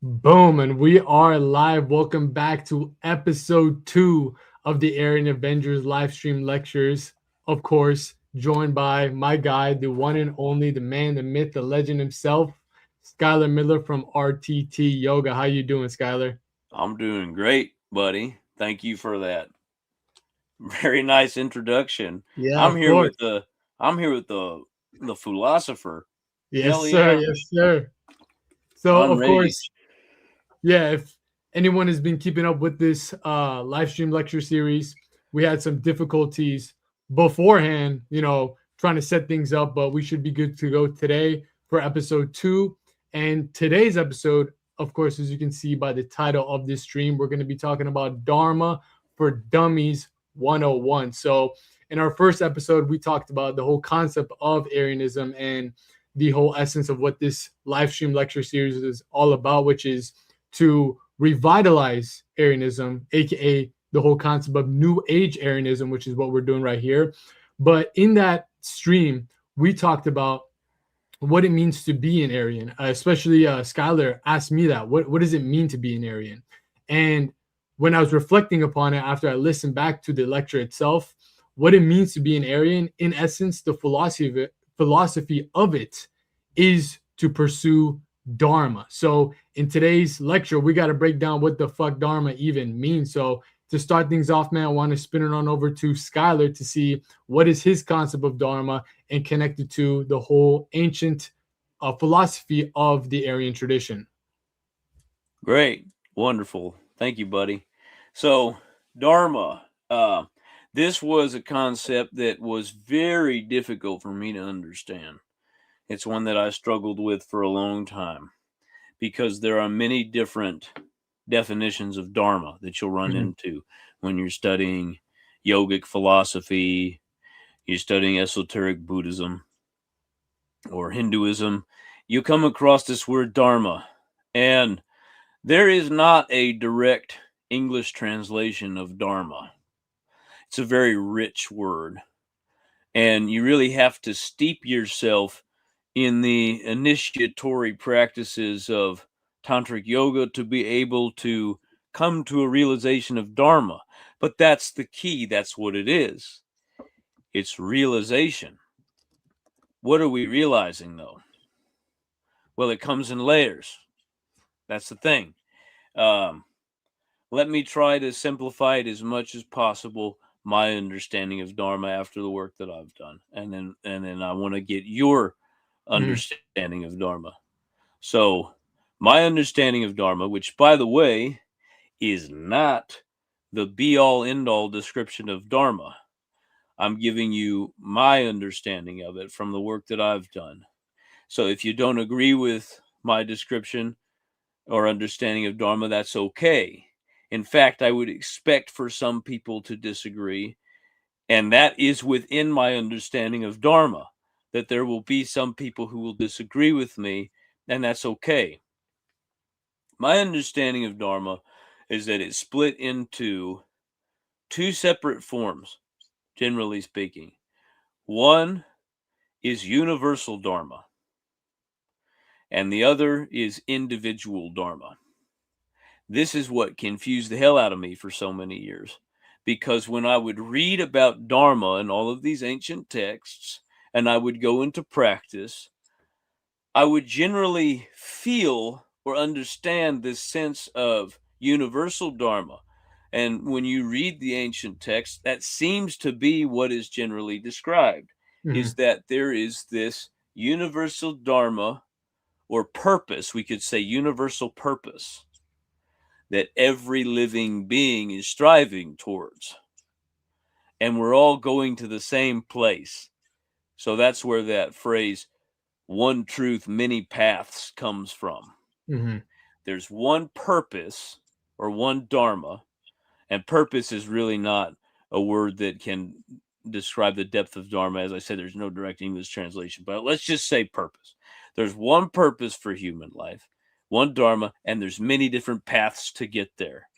Boom, and we are live. Welcome back to episode 2 of the Aryan Avengers live stream lectures. Of course, joined by my guy, the one and only, the man, the myth, the legend himself, Skyler Miller from RTT Yoga. How you doing, Skyler? I'm doing great, buddy. Thank you for that very nice introduction. Yeah, I'm of here course. with the I'm here with the philosopher. Yes, Hell sir. yeah. Yes, sir. So, I'm of ready to course, yeah, if anyone has been keeping up with this live stream lecture series, we had some difficulties beforehand, trying to set things up, but we should be good to go today for episode 2. And today's episode, of course, as you can see by the title of this stream, we're going to be talking about Dharma for Dummies 101. So, in our first episode, we talked about the whole concept of Arianism and the whole essence of what this live stream lecture series is all about, which is to revitalize Arianism, aka the whole concept of New Age Arianism, which is what we're doing right here. But in that stream, we talked about what it means to be an Aryan. Especially Skylar asked me that. What does it mean to be an Aryan? And when I was reflecting upon it after I listened back to the lecture itself, what it means to be an Aryan, in essence, the philosophy of it is to pursue Dharma. So in today's lecture, we got to break down what the fuck Dharma even means. So to start things off, man, I want to spin it on over to Skylar to see what is his concept of Dharma and connected to the whole ancient philosophy of the Aryan tradition. great. Wonderful. Thank you, buddy. So, Dharma. This was a concept that was very difficult for me to understand. It's one that I struggled with for a long time because there are many different definitions of Dharma that you'll run Mhm. into when you're studying yogic philosophy, you're studying esoteric Buddhism or Hinduism. You come across this word Dharma, and there is not a direct English translation of Dharma. It's a very rich word, and you really have to steep yourself in the initiatory practices of tantric yoga to be able to come to a realization of Dharma. But that's the key. That's what it is. It's realization. What are we realizing, though? Well, it comes in layers. That's the thing. Um, Let me try to simplify it as much as possible. My understanding of Dharma after the work that I've done, and then I want to get your Mhm. understanding of Dharma. So, my understanding of Dharma, which by the way is not the be all end all description of Dharma, I'm giving you my understanding of it from the work that I've done. So, if you don't agree with my description or understanding of Dharma, that's okay. In fact, I would expect for some people to disagree, and that is within my understanding of Dharma, that there will be some people who will disagree with me, and that's okay. My understanding of Dharma is that it's split into two separate forms, generally speaking. One is universal Dharma, and the other is individual Dharma. This is what confused the hell out of me for so many years. Because when I would read about Dharma and all of these ancient texts, and I would go into practice, I would generally feel or understand this sense of universal Dharma. And when you read the ancient texts, that seems to be what is generally described, is Mhm. that there is this universal Dharma or purpose, we could say universal purpose, that every living being is striving towards. And we're all going to the same place. So that's where that phrase, one truth, many paths, comes from. Mhm. There's one purpose or one dharma, and purpose is really not a word that can describe the depth of dharma. As I said, there's no direct English translation, but let's just say purpose. There's one purpose for human life, one dharma, and there's many different paths to get there.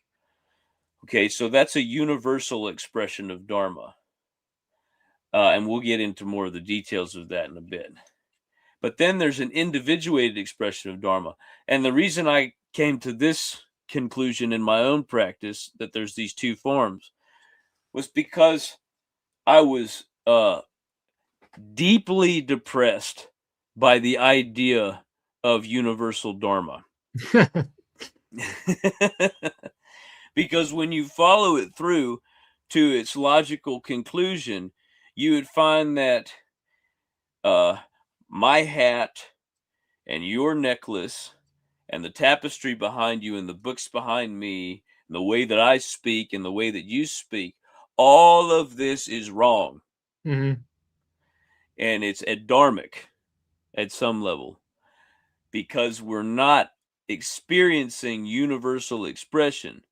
Okay, so that's a universal expression of Dharma. And we'll get into more of the details of that in a bit. But then there's an individuated expression of Dharma. And the reason I came to this conclusion in my own practice that there's these two forms was because I was deeply depressed by the idea of universal Dharma. Because when you follow it through to its logical conclusion, you would find that my hat and your necklace and the tapestry behind you and the books behind me and the way that I speak and the way that you speak, all of this is wrong. Mm-hmm. And it's adharmic at some level because we're not experiencing universal expression.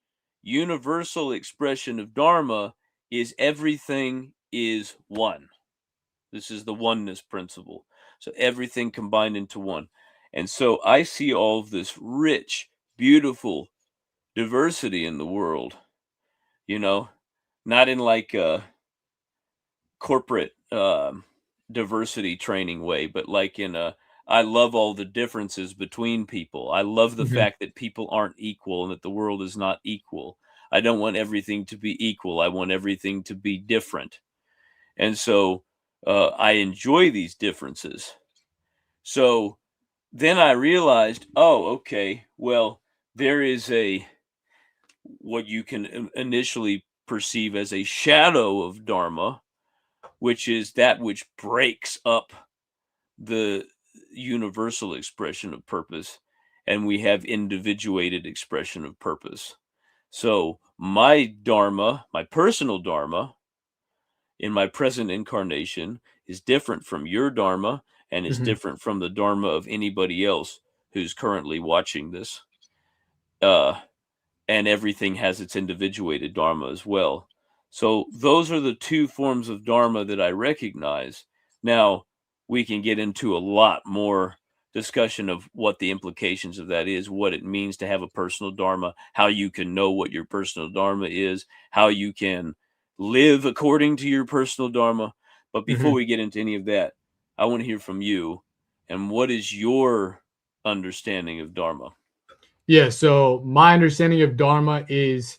Universal expression of Dharma is everything is one. This is the oneness principle. So everything combined into one. And so I see all of this rich, beautiful diversity in the world, you know, not in like a corporate diversity training way, but like in a, I love all the differences between people. I love the Mm-hmm. fact that people aren't equal and that the world is not equal. I don't want everything to be equal. I want everything to be different. And so I enjoy these differences. So then I realized, oh, okay, well, there is a, what you can initially perceive as a shadow of Dharma, which is that which breaks up the universal expression of purpose, and we have individuated expression of purpose. So my Dharma, my personal Dharma, in my present incarnation is different from your Dharma and is Mm-hmm. different from the Dharma of anybody else who's currently watching this. Uh, and everything has its individuated Dharma as well. So those are the two forms of Dharma that I recognize. Now, we can get into a lot more discussion of what the implications of that is, what it means to have a personal Dharma, how you can know what your personal Dharma is, how you can live according to your personal Dharma. But before Mm-hmm. we get into any of that, I want to hear from you. And what is your understanding of Dharma? Yeah, so my understanding of Dharma is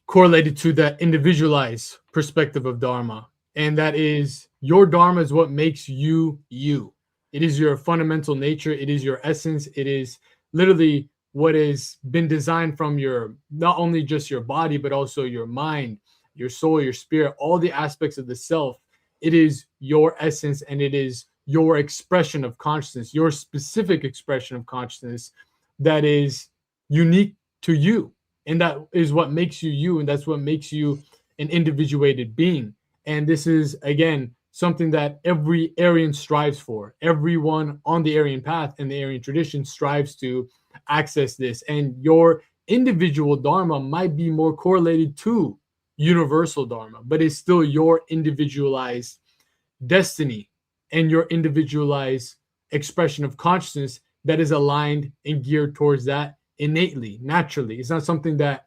correlated to the individualized perspective of Dharma. And that is your Dharma is what makes you you. It is your fundamental nature. It is your essence. It is literally what has been designed from your, not only just your body, but also your mind, your soul, your spirit, all the aspects of the self. It is your essence and it is your expression of consciousness, your specific expression of consciousness that is unique to you, and that is what makes you you, and that's what makes you an individuated being. And this is again something that every Aryan strives for. Everyone on the Aryan path and the Aryan tradition strives to access this, and your individual Dharma might be more correlated to universal Dharma, but it's still your individualized destiny and your individualized expression of consciousness that is aligned and geared towards that innately, naturally. It's not something that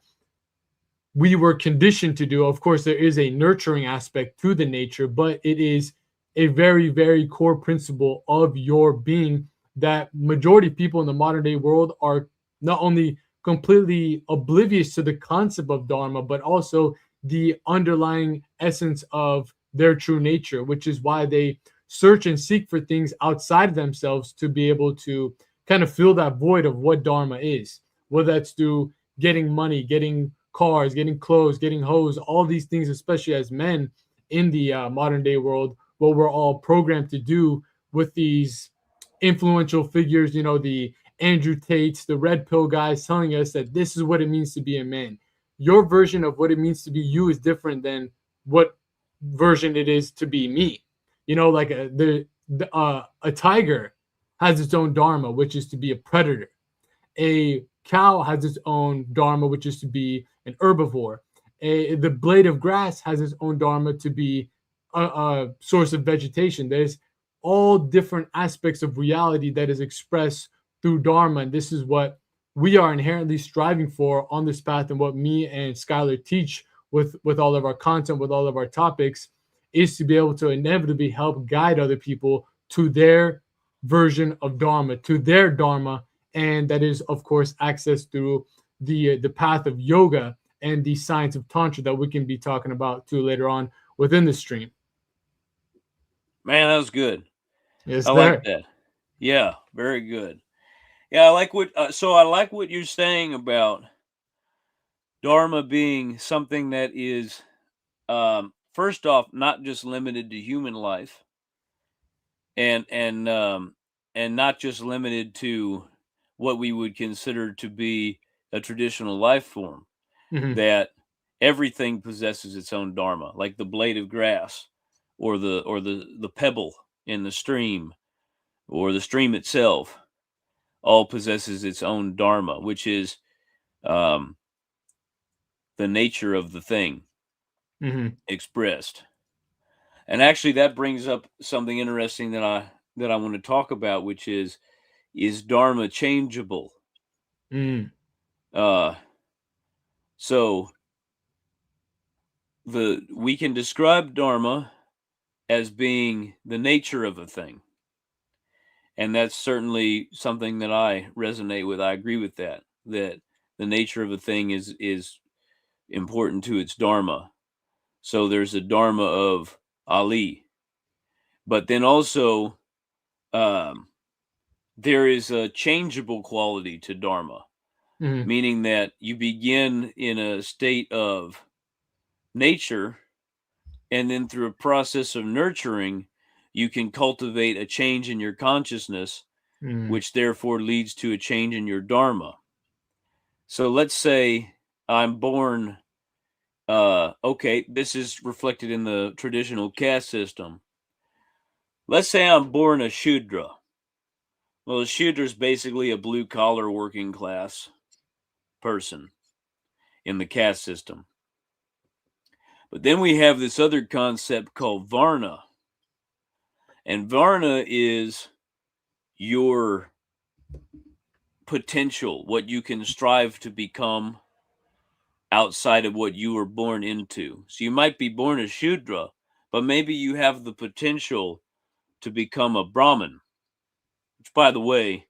we were conditioned to do. Of course, there is a nurturing aspect to the nature, but it is a very, very core principle of your being that majority of people in the modern day world are not only completely oblivious to the concept of Dharma, but also the underlying essence of their true nature, which is why they search and seek for things outside of themselves to be able to kind of fill that void of what Dharma is, whether that's through getting money, getting cars, getting clothes, getting hoes, all these things, especially as men in the modern day world, what we're all programmed to do with these influential figures, you know, the Andrew Tates, the red pill guys telling us that this is what it means to be a man. Your version of what it means to be you is different than what version it is to be me. You know, like a tiger has its own dharma, which is to be a predator. A cow has its own dharma, which is to be an herbivore. The blade of grass has its own dharma to be a source of vegetation. There's all different aspects of reality that is expressed through dharma, and this is what we are inherently striving for on this path, and what me and Skyler teach with all of our content, with all of our topics, is to be able to inevitably help guide other people to their version of dharma, to their dharma, and that is, of course, accessed through the path of yoga and the science of tantra that we can be talking about too later on within the stream. Man, that was good. Yes, I like there. that. Yeah, very good. Yeah, I like what. So I like what you're saying about Dharma being something that is, first off, not just limited to human life, and and um, and not just limited to what we would consider to be a traditional life form. Hmm. That everything possesses its own dharma, like the blade of grass, or the pebble in the stream, or the stream itself, all possesses its own dharma, which is um, the nature of the thing Hmm. expressed. And actually, that brings up something interesting that I want to talk about, which is dharma changeable? Mm. Uh, so the we can describe dharma as being the nature of a thing, and that's certainly something that I resonate with. I agree with that. That the nature of a thing is important to its dharma. So there's a dharma of Ali, but then also um, there is a changeable quality to dharma, Hmm. meaning that you begin in a state of nature, and then through a process of nurturing, you can cultivate a change in your consciousness, Mm. which therefore leads to a change in your dharma. So let's say I'm born. Okay, this is reflected in the traditional caste system. Let's say I'm born a Shudra. Well, a Shudra is basically a blue collar working class person in the caste system. But then we have this other concept called Varna. And Varna is your potential, what you can strive to become outside of what you were born into. So you might be born a Shudra, but maybe you have the potential to become a Brahmin, which, by the way,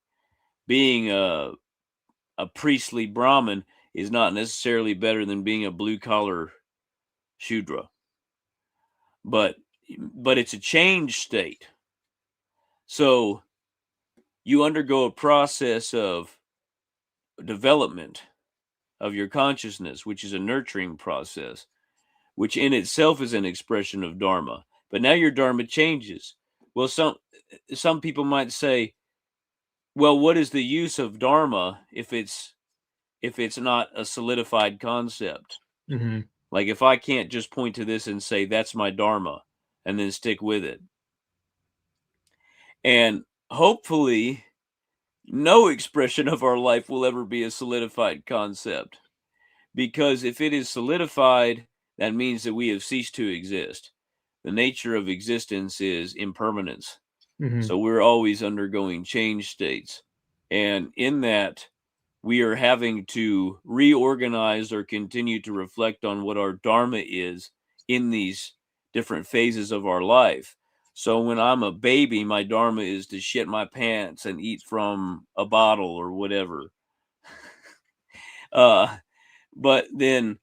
being a priestly Brahmin is not necessarily better than being a blue collar Shudra. But it's a change state. So you undergo a process of development of your consciousness, which is a nurturing process, which in itself is an expression of dharma. But now your dharma changes. Well, some people might say, well, what is the use of dharma if it's not a solidified concept? Hmm. Like, if I can't just point to this and say that's my dharma and then stick with it. And hopefully no expression of our life will ever be a solidified concept, because if it is solidified, that means that we have ceased to exist. The nature of existence is impermanence. Hmm. So we're always undergoing change states. And in that, we are having to reorganize or continue to reflect on what our dharma is in these different phases of our life. So when I'm a baby, my dharma is to shit my pants and eat from a bottle or whatever. Uh, but then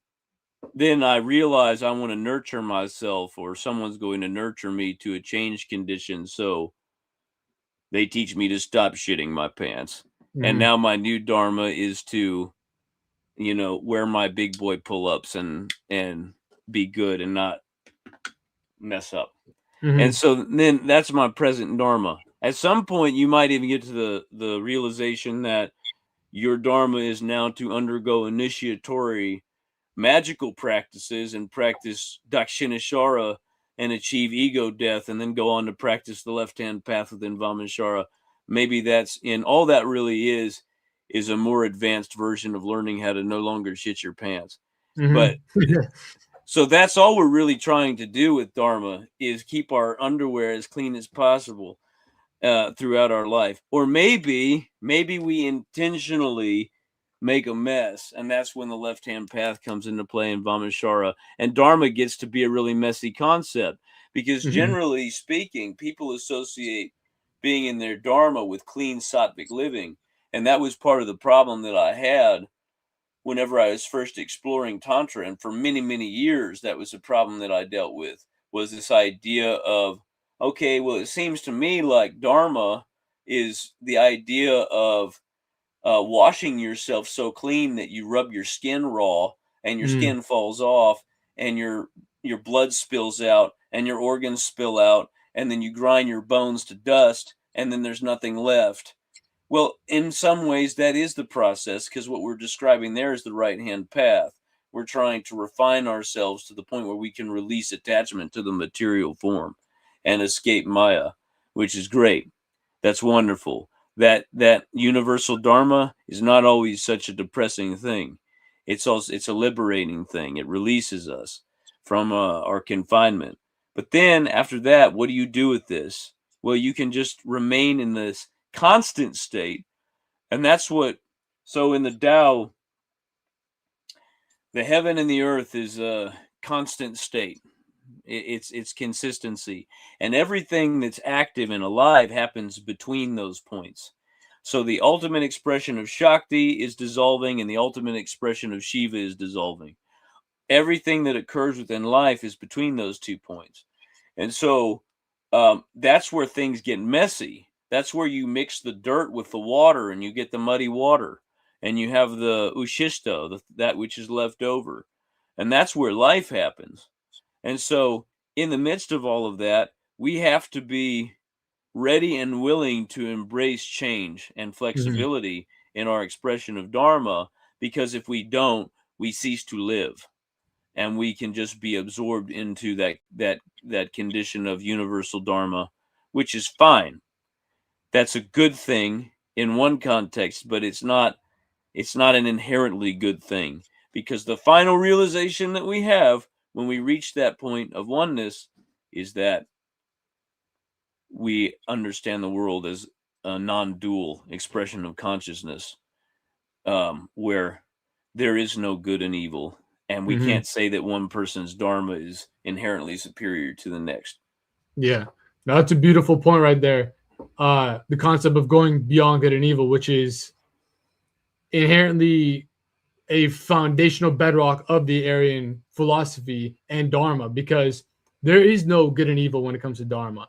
I realize I want to nurture myself, or someone's going to nurture me to a change condition. So they teach me to stop shitting my pants. And Hmm. now my new dharma is to, wear my big boy pull-ups and be good and not mess up. And Hmm. so then that's my present dharma. At some point you might even get to the realization that your dharma is now to undergo initiatory magical practices and practice dakshinashara and achieve ego death, and then go on to practice the left-hand path within Vamashara. Maybe that's in all that really is a more advanced version of learning how to no longer shit your pants. Hmm. But so that's all we're really trying to do with Dharma, is keep our underwear as clean as possible throughout our life. Or maybe we intentionally make a mess, and that's when the left-hand path comes into play in Vamashara, and Dharma gets to be a really messy concept, because Hmm. generally speaking, people associate being in their Dharma with clean sattvic living, And that was part of the problem that I had whenever I was first exploring Tantra. And for many, many years, that was a problem that I dealt with, was this idea of, okay, well, it seems to me like Dharma is the idea of washing yourself so clean that you rub your skin raw and your Mm. skin falls off and your blood spills out and your organs spill out, and then you grind your bones to dust and then there's nothing left. Well, in some ways that is the process, because what we're describing there is the right hand path. We're trying to refine ourselves to the point where we can release attachment to the material form and escape Maya, which is great. That's wonderful. That universal Dharma is not always such a depressing thing. It's a liberating thing. It releases us from our confinement. But then after that, what do you do with this? Well, you can just remain in this constant state, and that's what. So in the Tao, the heaven and the earth is a constant state. It's consistency, and everything that's active and alive happens between those points. So the ultimate expression of Shakti is dissolving, and the ultimate expression of Shiva is dissolving. Everything that occurs within life is between those 2 points, and so that's where things get messy. That's where you mix the dirt with the water, and you get the muddy water, and you have the ushishta, that which is left over, and that's where life happens. And so, in the midst of all of that, we have to be ready and willing to embrace change and Mhm. flexibility in our expression of Dharma, because if we don't, we cease to live, and we can just be absorbed into that condition of universal Dharma, which is fine. That's a good thing in one context, but it's not an inherently good thing, because the final realization that we have when we reach that point of oneness is that we understand the world as a non-dual expression of consciousness, where there is no good and evil, and we Mhm. can't say that one person's dharma is inherently superior to the next. Yeah, that's a beautiful point right there. The concept of going beyond good and evil, which is inherently a foundational bedrock of the Aryan philosophy and Dharma, because there is no good and evil when it comes to Dharma.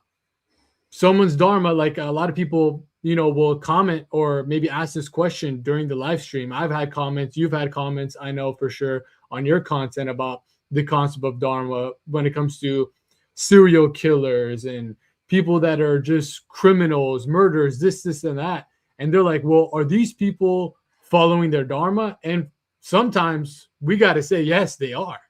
Someone's Dharma, like a lot of people, will comment or maybe ask this question during the live stream. I've had comments, you've had comments, I know for sure, on your content about the concept of Dharma when it comes to serial killers and people that are just criminals, murderers, this, and that. And they're like, well, are these people following their Dharma? And sometimes we got to say, yes, they are.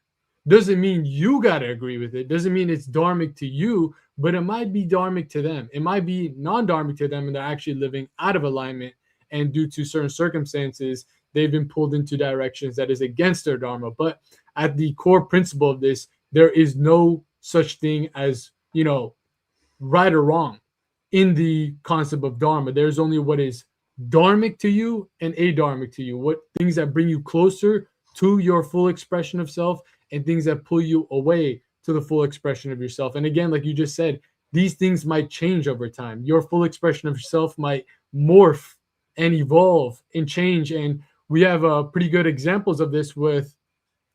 Doesn't mean you got to agree with it. Doesn't mean it's dharmic to you, but it might be dharmic to them. It might be non-dharmic to them, and they're actually living out of alignment. And due to certain circumstances, they've been pulled into directions that is against their dharma. But at the core principle of this, there is no such thing as, right or wrong in the concept of dharma. There's only what is dharmic to you and adharmic to you. What things that bring you closer to your full expression of self, and things that pull you away to the full expression of yourself. And again, like you just said, these things might change over time. Your full expression of yourself might morph and evolve and change. And we have pretty good examples of this with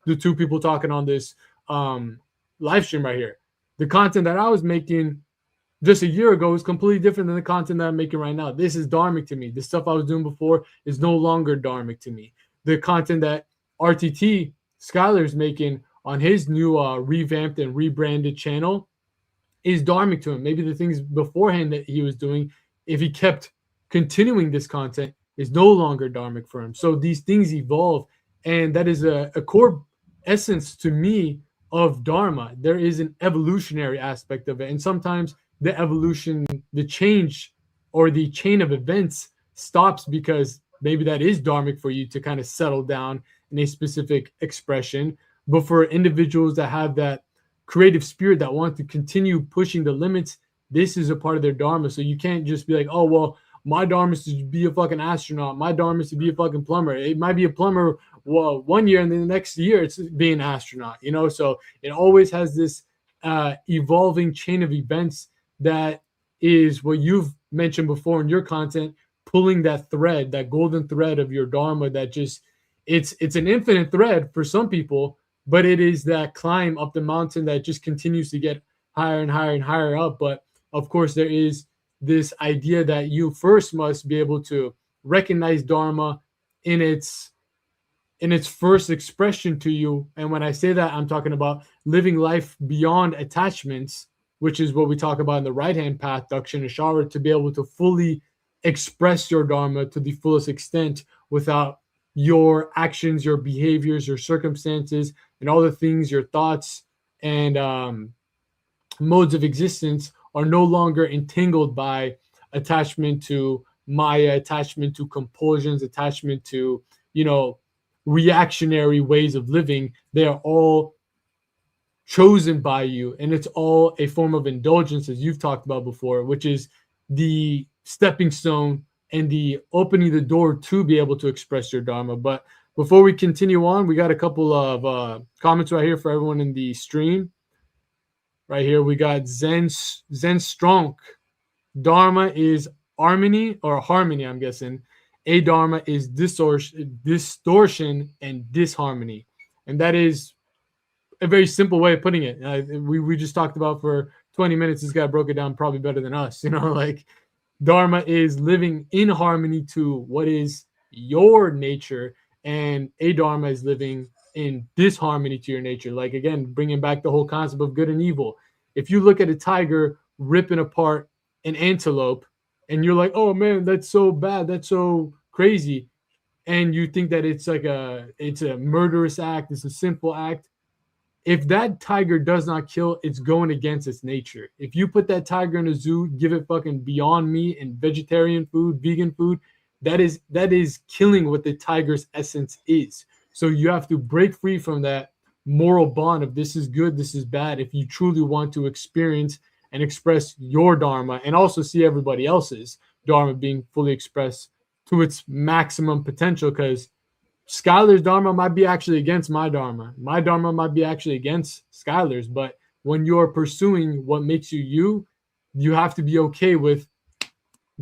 the two people talking on this live stream right here. The content that I was making just a year ago is completely different than the content that I'm making right now. This is dharmic to me. The stuff I was doing before is no longer dharmic to me. The content that RTT Skyler is making on his new revamped and rebranded channel is dharmic to him. Maybe the things beforehand that he was doing, if he kept continuing this content, is no longer dharmic for him. So these things evolve, and that is a core essence to me of Dharma. There is an evolutionary aspect of it, and sometimes the evolution, the change, or the chain of events stops because maybe that is dharmic for you to kind of settle down in a specific expression. But for individuals that have that creative spirit that want to continue pushing the limits, this is a part of their dharma. So you can't just be like, oh, well, my dharma is to be a fucking astronaut. My dharma is to be a fucking plumber. It might be a plumber one year, and then the next year it's being an astronaut, So it always has this evolving chain of events that is what you've mentioned before in your content, pulling that thread, that golden thread of your dharma, that just it's an infinite thread for some people, but it is that climb up the mountain that just continues to get higher and higher and higher up. But of course, there is this idea that you first must be able to recognize dharma in its first expression to you. And when I say that, I'm talking about living life beyond attachments, which is what we talk about in the right hand path, Dakshin Ashara, to be able to fully express your dharma to the fullest extent without your actions, your behaviors, your circumstances, and all the things, your thoughts and modes of existence are no longer entangled by attachment to Maya, attachment to compulsions, attachment to, reactionary ways of living. They are all chosen by you, and it's all a form of indulgence, as you've talked about before, which is the stepping stone and the opening the door to be able to express your dharma. But before we continue on, we got a couple of comments right here for everyone in the stream. Right here, we got Zen Strong. Dharma is harmony, I'm guessing. A dharma is distortion and disharmony. And that is a very simple way of putting it. We just talked about for 20 minutes. This guy broke it down probably better than us. Like dharma is living in harmony to what is your nature, and a dharma is living in disharmony to your nature. Like, again, bringing back the whole concept of good and evil. If you look at a tiger ripping apart an antelope and you're like, oh man, that's so bad, that's so crazy, and you think that it's a murderous act, it's a sinful act, if that tiger does not kill, it's going against its nature. If you put that tiger in a zoo, give it fucking Beyond Meat and vegetarian food, vegan food, that is killing what the tiger's essence is. So you have to break free from that moral bond of this is good, this is bad, if you truly want to experience and express your dharma, and also see everybody else's dharma being fully expressed to its maximum potential. Because Skyler's dharma might be actually against my dharma. My dharma might be actually against Skyler's. But when you're pursuing what makes you, you have to be okay with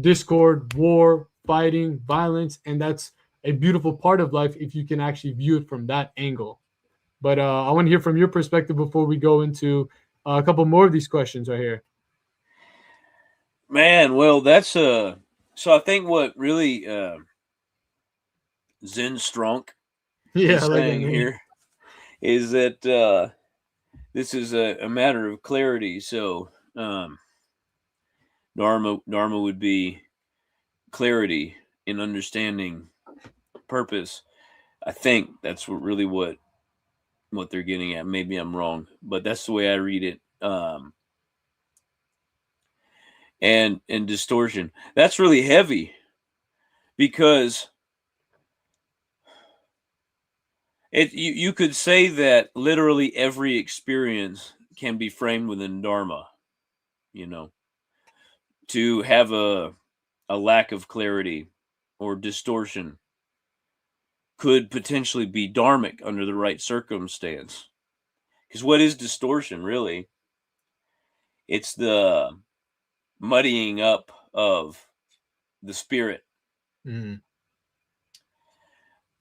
discord, war, fighting, violence, and that's a beautiful part of life if you can actually view it from that angle. But I want to hear from your perspective before we go into a couple more of these questions right here. Man, well, that's so I think what really Zen Strong is saying here is that this is a matter of clarity. So Dharma would be clarity in understanding purpose. I think that's what they're getting at. Maybe I'm wrong, but that's the way I read it. And distortion. That's really heavy because you could say that literally every experience can be framed within Dharma, to have a lack of clarity or distortion could potentially be dharmic under the right circumstance. Because what is distortion, really? It's the muddying up of the spirit. Mm-hmm.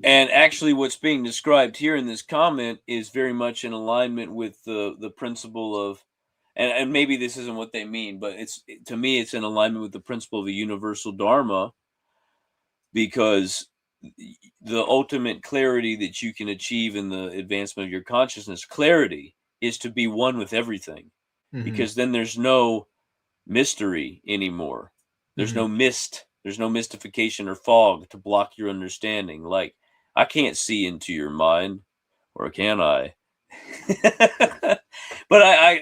And actually what's being described here in this comment is very much in alignment with the principle of, and maybe this isn't what they mean, but to me it's in alignment with the principle of a universal dharma, because the ultimate clarity that you can achieve in the advancement of your consciousness, clarity, is to be one with everything. Mm-hmm. Because then there's no mystery anymore. There's no mist. There's no mystification or fog to block your understanding. Like, I can't see into your mind, or can I? But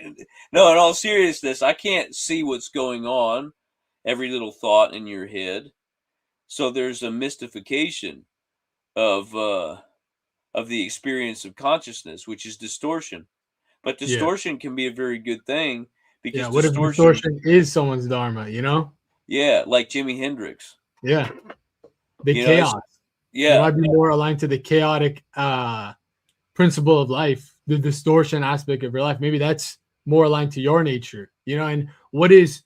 no, in all seriousness, I can't see what's going on, every little thought in your head. So there's a mystification of the experience of consciousness, which is distortion. But distortion can be a very good thing, because what if distortion is someone's dharma, Yeah, like Jimi Hendrix. Yeah. The chaos. It might be more aligned to the chaotic principle of life, the distortion aspect of your life. Maybe that's more aligned to your nature, and what is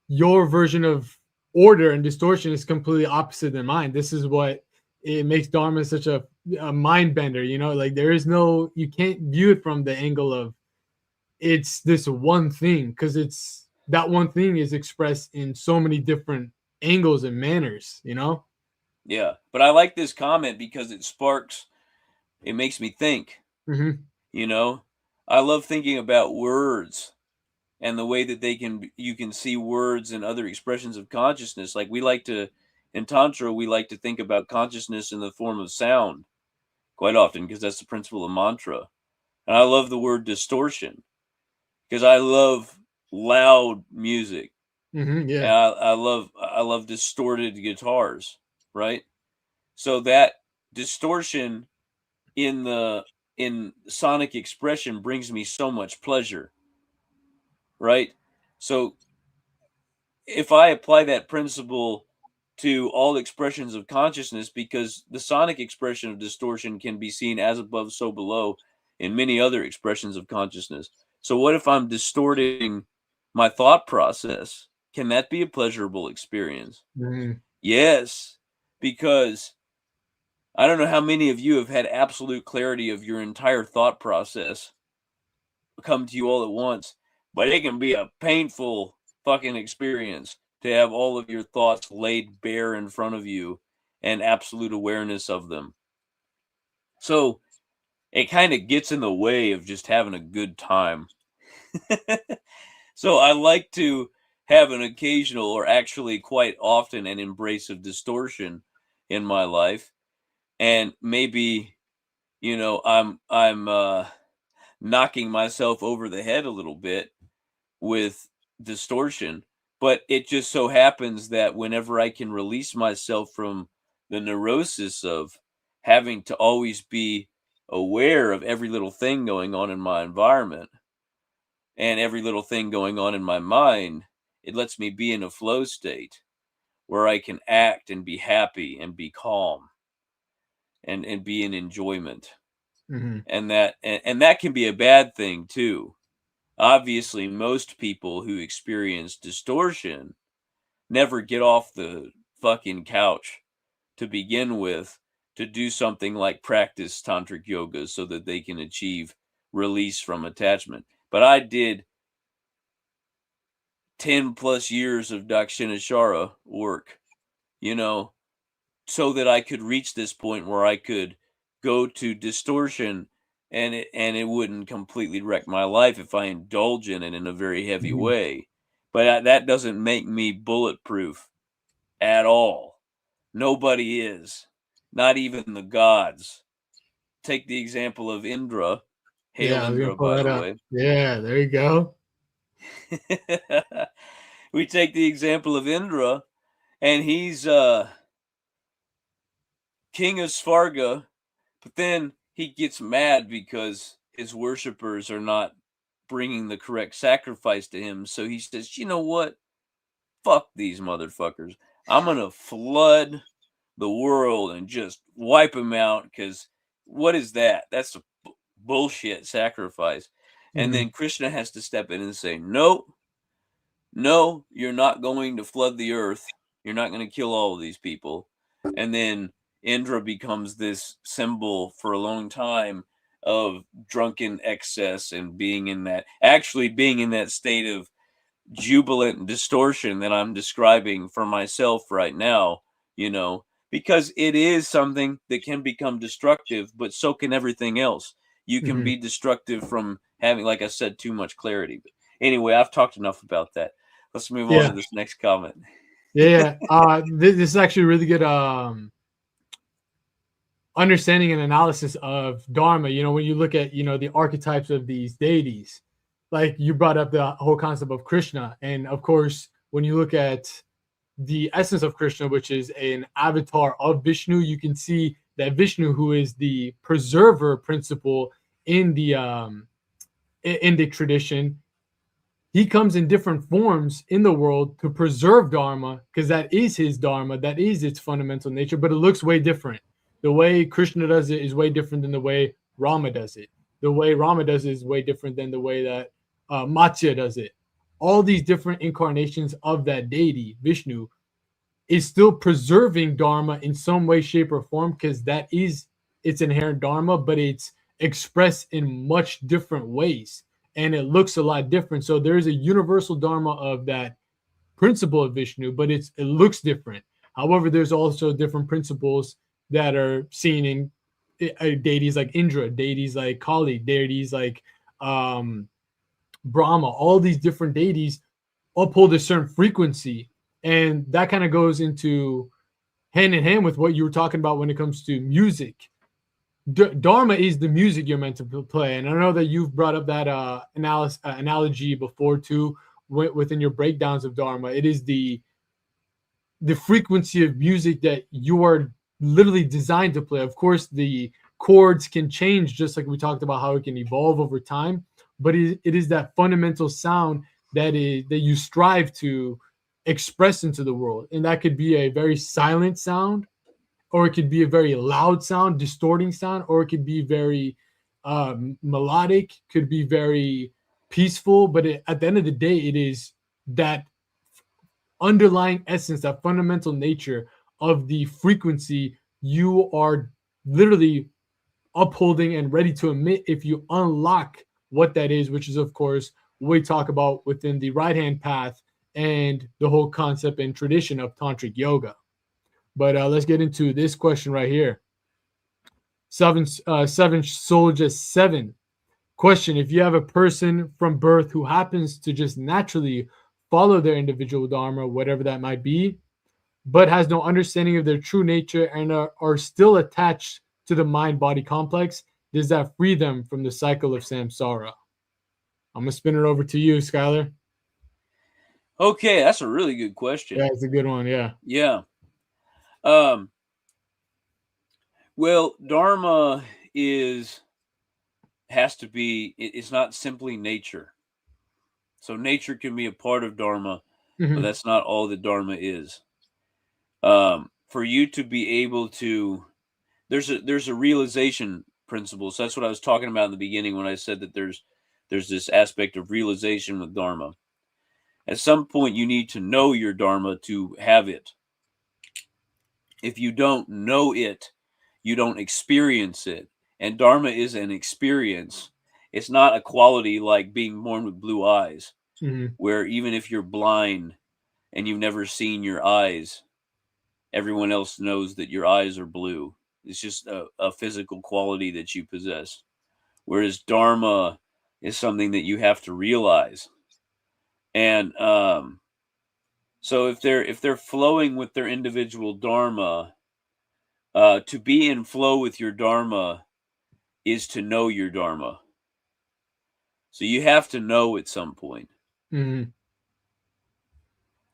your version of order and distortion is completely opposite than mine. This is what it makes Dharma such a mind bender. You know, like there is no, you can't view it from the angle of it's this one thing, because it's that one thing is expressed in so many different angles and manners. You know. Yeah, but I like this comment because it makes me think. Mm-hmm. You know, I love thinking about words and the way that you can see words and other expressions of consciousness. Like in Tantra, we like to think about consciousness in the form of sound quite often because that's the principle of mantra. And I love the word distortion because I love loud music. Mm-hmm. And Yeah. I love distorted guitars, right? So that distortion in the in sonic expression brings me so much pleasure, right? So if I apply that principle to all expressions of consciousness, because the sonic expression of distortion can be seen as above, so below in many other expressions of consciousness. So, what if I'm distorting my thought process? Can that be a pleasurable experience? Mm-hmm. Yes, because I don't know how many of you have had absolute clarity of your entire thought process come to you all at once, but it can be a painful fucking experience to have all of your thoughts laid bare in front of you and absolute awareness of them. So it kind of gets in the way of just having a good time. So I like to have an occasional or actually quite often an embrace of distortion in my life. And maybe, I'm knocking myself over the head a little bit with distortion, but it just so happens that whenever I can release myself from the neurosis of having to always be aware of every little thing going on in my environment and every little thing going on in my mind, it lets me be in a flow state where I can act and be happy and be calm and be in enjoyment. Mm-hmm. And that can be a bad thing too. Obviously, most people who experience distortion never get off the fucking couch to begin with to do something like practice tantric yoga so that they can achieve release from attachment. But I did 10 plus years of Dakshinashara work, you know, so that I could reach this point where I could go to distortion and it wouldn't completely wreck my life if I indulge in it in a very heavy Mm-hmm. way. But that doesn't make me bulletproof at all. Nobody is, not even the gods. Take the example of Indra. Hail Yeah, I was gonna Indra, pull by that the up. way. Yeah, there you go. We take the example of Indra, and he's king of Svarga. But then he gets mad because his worshippers are not bringing the correct sacrifice to him. So he says, you know what? Fuck these motherfuckers. I'm going to flood the world and just wipe them out because what is that? That's a bullshit sacrifice. And Mm-hmm. then Krishna has to step in and say, no, no, you're not going to flood the earth. You're not going to kill all of these people. And then Indra becomes this symbol for a long time of drunken excess and being in that state of jubilant distortion that I'm describing for myself right now, because it is something that can become destructive, but so can everything else. You can Mm-hmm. be destructive from having, like I said, too much clarity. But anyway, I've talked enough about that. Let's move on to Yeah, this next comment. yeah, yeah. This is actually really good understanding and analysis of Dharma. You know, when you look at the archetypes of these deities, like you brought up the whole concept of Krishna, and of course, when you look at the essence of Krishna, which is an avatar of Vishnu, you can see that Vishnu, who is the preserver principle in the Indic tradition, he comes in different forms in the world to preserve Dharma, because that is his Dharma, that is its fundamental nature, but it looks way different. The way Krishna does it is way different than the way Rama does it. The way Rama does it is way different than the way that Matsya does it. All these different incarnations of that deity, Vishnu, is still preserving Dharma in some way, shape, or form, because that is its inherent Dharma, but it's expressed in much different ways and it looks a lot different. So there is a universal Dharma of that principle of Vishnu, but it looks different. However, there's also different principles that are seen in deities like Indra, deities like Kali, deities like um, Brahma. All these different deities uphold a certain frequency, and that kind of goes into hand in hand with what you were talking about when it comes to music. Dharma is the music you're meant to play, and I know that you've brought up that analogy before too within your breakdowns of Dharma. It is the frequency of music that you are literally designed to play. Of course, the chords can change, just like we talked about how it can evolve over time, but it is that fundamental sound that you strive to express into the world, and that could be a very silent sound, or it could be a very loud sound, distorting sound, or it could be very melodic, could be very peaceful. But at the end of the day, it is that underlying essence, that fundamental nature of the frequency you are literally upholding and ready to emit if you unlock what that is, which is, of course, what we talk about within the right hand path and the whole concept and tradition of tantric yoga. But let's get into this question right here. Seven Soldier 7. Question: if you have a person from birth who happens to just naturally follow their individual dharma, whatever that might be, but has no understanding of their true nature and are still attached to the mind-body complex, does that free them from the cycle of samsara? I'm gonna spin it over to you, Skyler. Okay, that's a really good question. Yeah, it's a good one. Yeah. Yeah. Well, Dharma has to be. It's not simply nature. So nature can be a part of Dharma, but that's not all that Dharma is. For you to be able to, there's a realization principle. So that's what I was talking about in the beginning when I said that there's this aspect of realization with Dharma. At some point, you need to know your Dharma to have it. If you don't know it, you don't experience it. And Dharma is an experience. It's not a quality like being born with blue eyes, where even if you're blind and you've never seen your eyes, everyone else knows that your eyes are blue. It's just a physical quality that you possess. Whereas Dharma is something that you have to realize. And so if they're flowing with their individual Dharma, to be in flow with your Dharma is to know your Dharma. So you have to know at some point.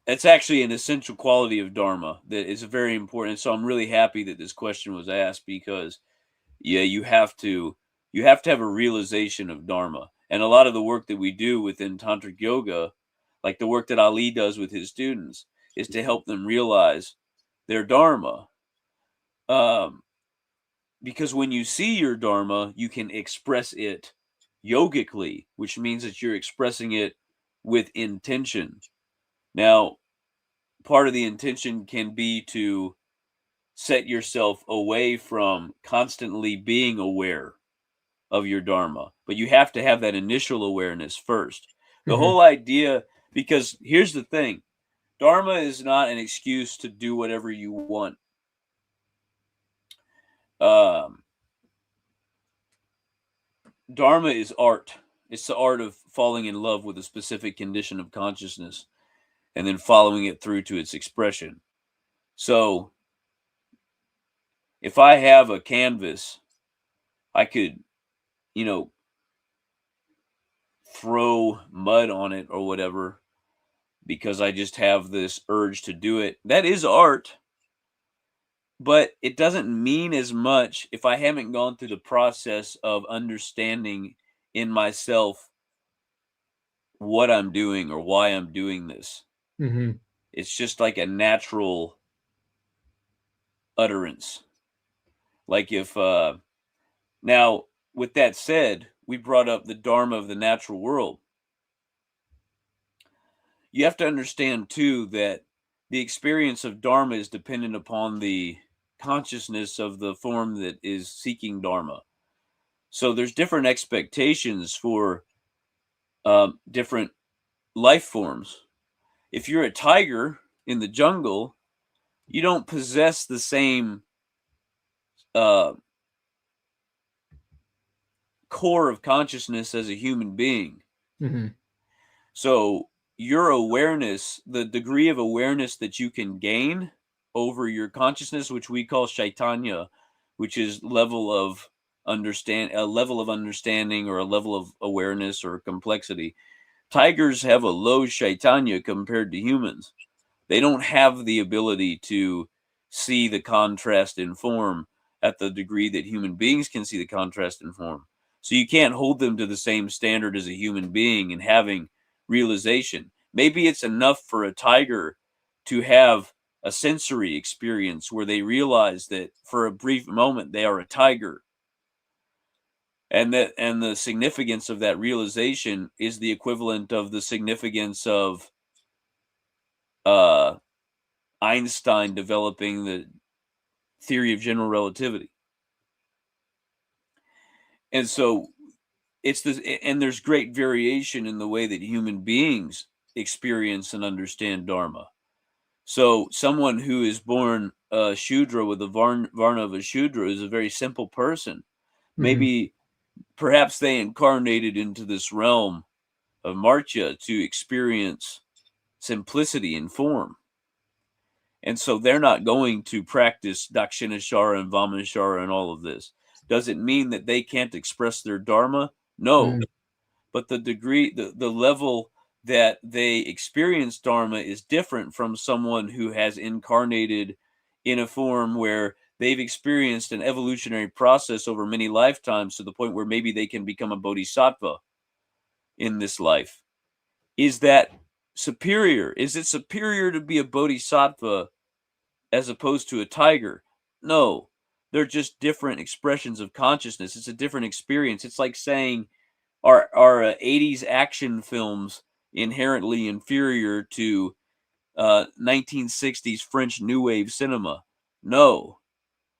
It's actually an essential quality of Dharma that is very important. So I'm really happy that this question was asked, because yeah, you have to have a realization of Dharma. And a lot of the work that we do within Tantric Yoga, like the work that Ali does with his students, is to help them realize their Dharma. Because when you see your Dharma, you can express it yogically, which means that you're expressing it with intention. Now, part of the intention can be to set yourself away from constantly being aware of your Dharma, but you have to have that initial awareness first. The whole idea, because here's the thing, Dharma is not an excuse to do whatever you want. Dharma is art. It's the art of falling in love with a specific condition of consciousness and then following it through to its expression. So if I have a canvas, I could, throw mud on it or whatever because I just have this urge to do it. That is art, but it doesn't mean as much if I haven't gone through the process of understanding in myself what I'm doing or why I'm doing this. It's just like a natural utterance. Like if, now with that said, we brought up the Dharma of the natural world. You have to understand too that the experience of Dharma is dependent upon the consciousness of the form that is seeking Dharma. So there's different expectations for different life forms. If you're a tiger in the jungle, you don't possess the same uh, core of consciousness as a human being. Mm-hmm. So your awareness, the degree of awareness that you can gain over your consciousness, which we call Chaitanya, which is a level of understanding or a level of awareness or complexity. Tigers have a low Chaitanya compared to humans. They don't have the ability to see the contrast in form at the degree that human beings can see the contrast in form. So you can't hold them to the same standard as a human being in having realization. Maybe it's enough for a tiger to have a sensory experience where they realize that for a brief moment they are a tiger, and the significance of that realization is the equivalent of the significance of uh, Einstein developing the theory of general relativity. And so it's this, and there's great variation in the way that human beings experience and understand Dharma. So someone who is born a Shudra with the Varna of a Shudra is a very simple person. Maybe perhaps they incarnated into this realm of Martya to experience simplicity in form. And so they're not going to practice Dakshinashara and Vamanashara and all of this. Does it mean that they can't express their Dharma? No. But the degree, the level that they experience Dharma is different from someone who has incarnated in a form where they've experienced an evolutionary process over many lifetimes to the point where maybe they can become a bodhisattva in this life. Is that superior? Is it superior to be a bodhisattva as opposed to a tiger? No, they're just different expressions of consciousness. It's a different experience. It's like saying, are 80s action films inherently inferior to 1960s French New Wave cinema? No,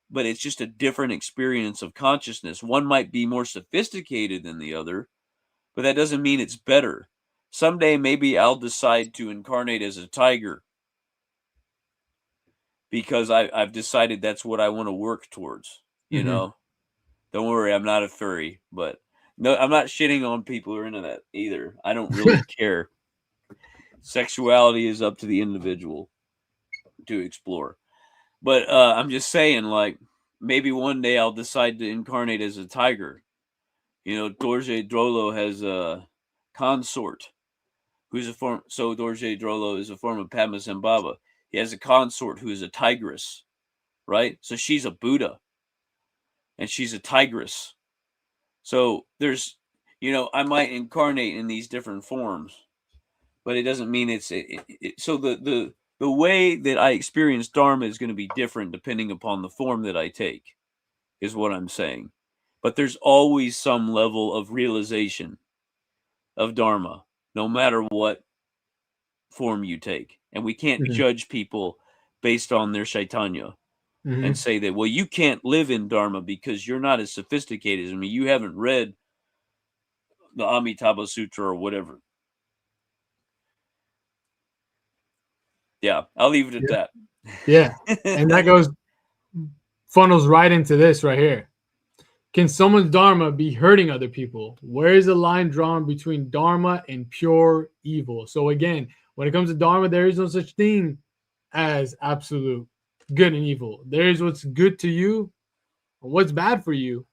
but it's just a different experience of consciousness. One might be more sophisticated than the other, but that doesn't mean it's better. Someday maybe I'll decide to incarnate as a tiger because I've decided that's what I want to work towards, you know? Don't worry, I'm not a furry, but no, I'm not shitting on people who are into that either. I don't really care. Sexuality is up to the individual to explore. But I'm just saying, like, maybe one day I'll decide to incarnate as a tiger. You know, Dorje Drolo has a consort who's a form. So Dorje Drolo is a form of Padmasambhava. He has a consort who is a tigress, right? So she's a Buddha, and she's a tigress. So there's, you know, I might incarnate in these different forms, but it doesn't mean it's so the way that I experience Dharma is going to be different depending upon the form that I take, is what I'm saying. But there's always some level of realization of Dharma, no matter what form you take. And we can't judge people based on their Chaitanya and say that, well, you can't live in Dharma because you're not as sophisticated as me. You haven't read the Amitabha Sutra or whatever. Yeah, I'll leave it at that. Yeah. And that funnels right into this right here. Can someone's Dharma be hurting other people? Where is the line drawn between Dharma and pure evil? So again, when it comes to Dharma, there is no such thing as absolute good and evil. There is what's good to you, and what's bad for you,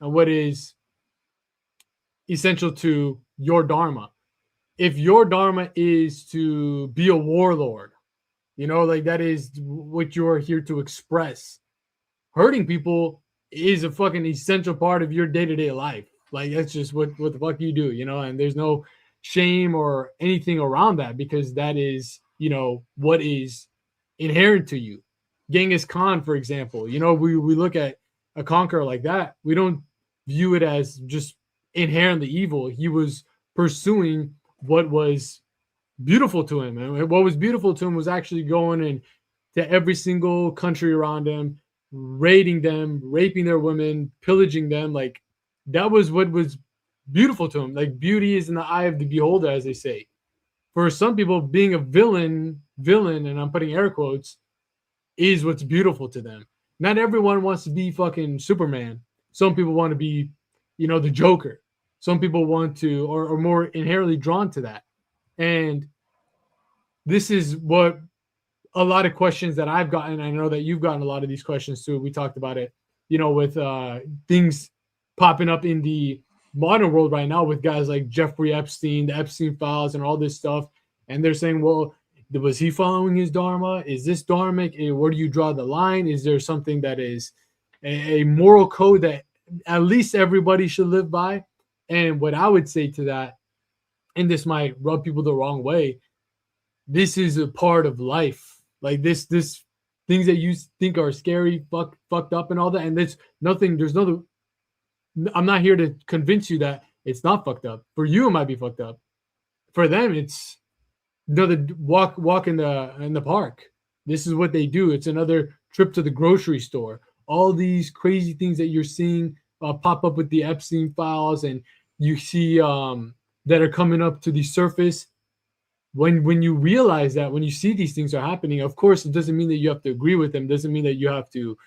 and what is essential to your Dharma. If your Dharma is to be a warlord, you know, like that is what you're here to express. Hurting people is a fucking essential part of your day-to-day life. Like that's just what the fuck you do, you know, and there's no shame or anything around that because that is, you know, what is inherent to you. Genghis Khan, for example, you know, we look at a conqueror like that. We don't view it as just inherently evil. He was pursuing what was beautiful to him. And what was beautiful to him was actually going in to every single country around him, raiding them, raping their women, pillaging them. Like that was what was beautiful to him. Like beauty is in the eye of the beholder, as they say. For some people, being a villain, and I'm putting air quotes, is what's beautiful to them. Not everyone wants to be fucking Superman. Some people want to be, the Joker. Some people want to, or more inherently drawn to that. And this is what a lot of questions that I've gotten. I know that you've gotten a lot of these questions too. We talked about it, with things popping up in the modern world right now with guys like Jeffrey Epstein, the Epstein files, and all this stuff. And they're saying, well, was he following his Dharma? Is this Dharmic? Where do you draw the line? Is there something that is a moral code that at least everybody should live by? And what I would say to that, and this might rub people the wrong way, this is a part of life. Like this things that you think are scary, fucked up and all that. And there's no, I'm not here to convince you that it's not fucked up. For you, it might be fucked up. For them, it's another walk in the park. This is what they do. It's another trip to the grocery store. All these crazy things that you're seeing pop up with the Epstein files, and you see that are coming up to the surface. When you realize that, when you see these things are happening, of course, it doesn't mean that you have to agree with them. It doesn't mean that you have to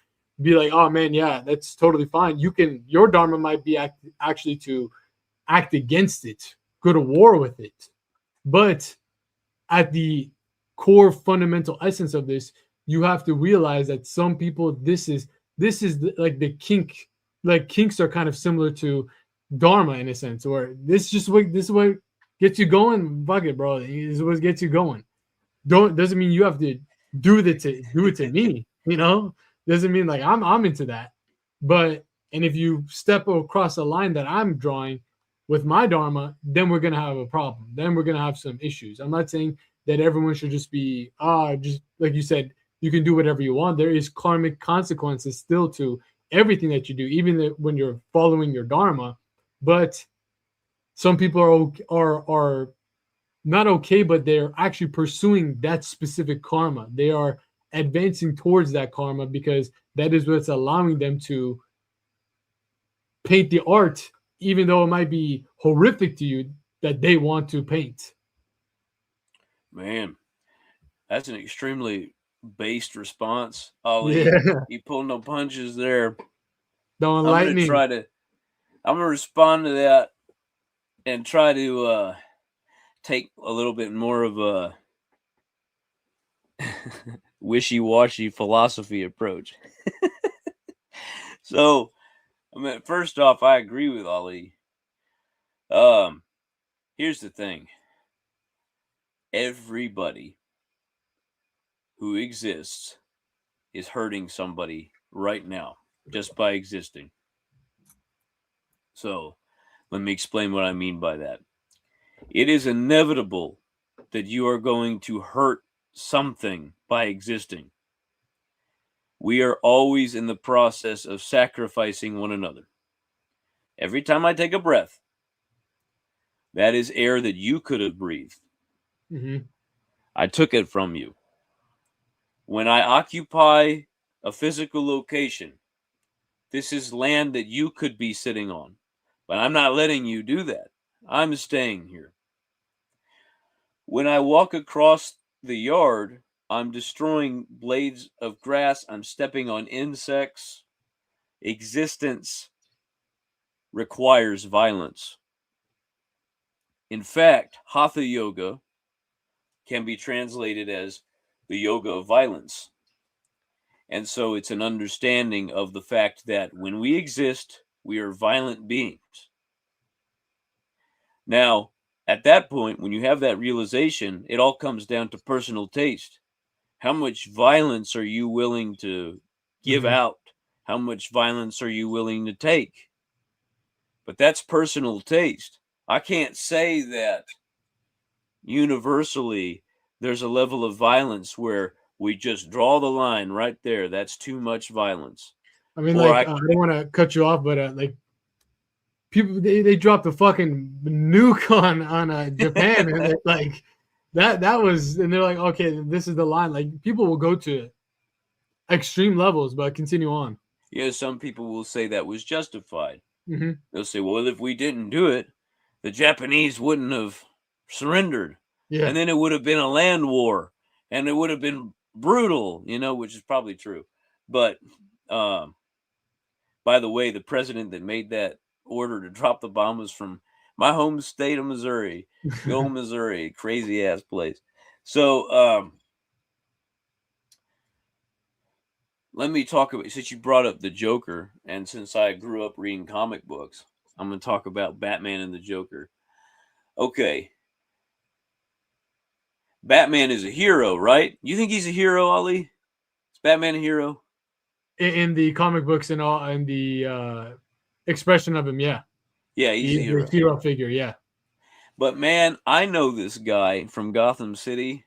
be like, oh man, yeah, that's totally fine. Your Dharma might be actually to act against it, go to war with it. But at the core fundamental essence of this, you have to realize that some people, this is like the kink. Like kinks are kind of similar to Dharma in a sense, or this is what gets you going. Fuck it, bro. This is what gets you going. Doesn't mean you have to do it to me. Doesn't mean like I'm into that. But and if you step across a line that I'm drawing with my Dharma, then we're gonna have a problem. Then we're gonna have some issues. I'm not saying that everyone should just be just like you said, you can do whatever you want. There is karmic consequences still to everything that you do, even when you're following your Dharma. But some people are not okay, but they're actually pursuing that specific karma. They are advancing towards that karma because that is what's allowing them to paint the art, even though it might be horrific to you, that they want to paint. Man, that's an extremely based response, Ali. Yeah. You pulled no punches there. Don't enlighten me. I'm gonna respond to that and try to take a little bit more of a wishy-washy philosophy approach. So, first off, I agree with Ali. Here's the thing. Everybody who exists is hurting somebody right now just by existing. So, let me explain what I mean by that. It is inevitable that you are going to hurt something by existing. We are always in the process of sacrificing one another. Every time I take a breath, that is air that you could have breathed. Mm-hmm. I took it from you. When I occupy a physical location, this is land that you could be sitting on. But I'm not letting you do that. I'm staying here. When I walk across the yard, I'm destroying blades of grass. I'm stepping on insects. Existence requires violence. In fact, Hatha Yoga can be translated as the yoga of violence. And so it's an understanding of the fact that when we exist, we are violent beings. Now, at that point, when you have that realization, it all comes down to personal taste. How much violence are you willing to give out? How much violence are you willing to take? But that's personal taste. I can't say that universally there's a level of violence where we just draw the line right there. That's too much violence. I mean, I don't want to cut you off, but like people, they dropped a fucking nuke on Japan, and like that was, and they're like, okay, this is the line. Like people will go to extreme levels, but continue on. Yeah, some people will say that was justified. Hmm. They'll say, well, if we didn't do it, the Japanese wouldn't have surrendered. Yeah. And then it would have been a land war and it would have been brutal, which is probably true. But um, by the way, the president that made that order to drop the bomb was from my home state of Missouri. Go Missouri, crazy ass place. So let me talk about, since you brought up the Joker, and since I grew up reading comic books, I'm going to talk about Batman and the Joker. Okay. Batman is a hero, right? You think he's a hero, Ali? Is Batman a hero? In the comic books and all, and the expression of him, yeah, Yeah, he's a he's the hero. hero figure, yeah. But man, I know this guy from Gotham City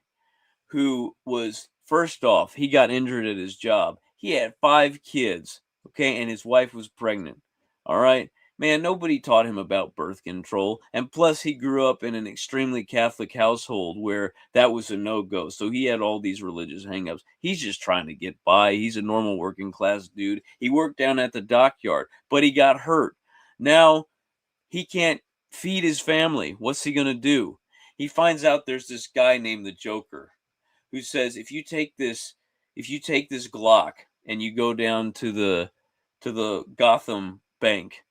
who was, first off, he got injured at his job. He had 5 kids, okay, and his wife was pregnant. All right. Man, nobody taught him about birth control. And plus, he grew up in an extremely Catholic household where that was a no go. So he had all these religious hangups. He's just trying to get by. He's a normal working class dude. He worked down at the dockyard, but he got hurt. Now he can't feed his family. What's he going to do? He finds out there's this guy named the Joker who says, if you take this Glock and you go down to the Gotham bank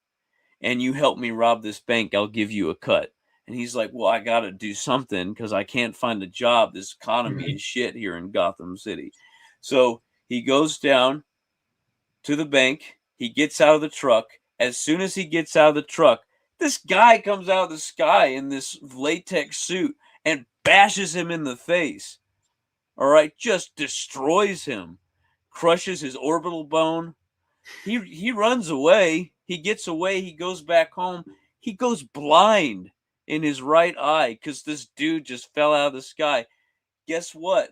and you help me rob this bank, I'll give you a cut. And he's like, well, I got to do something because I can't find a job. This economy Mhm. is shit here in Gotham City. So he goes down to the bank. He gets out of the truck. As soon as he gets out of the truck, this guy comes out of the sky in this latex suit and bashes him in the face. All right, just destroys him, crushes his orbital bone. He runs away. He gets away. He goes back home. He goes blind in his right eye because this dude just fell out of the sky. Guess what?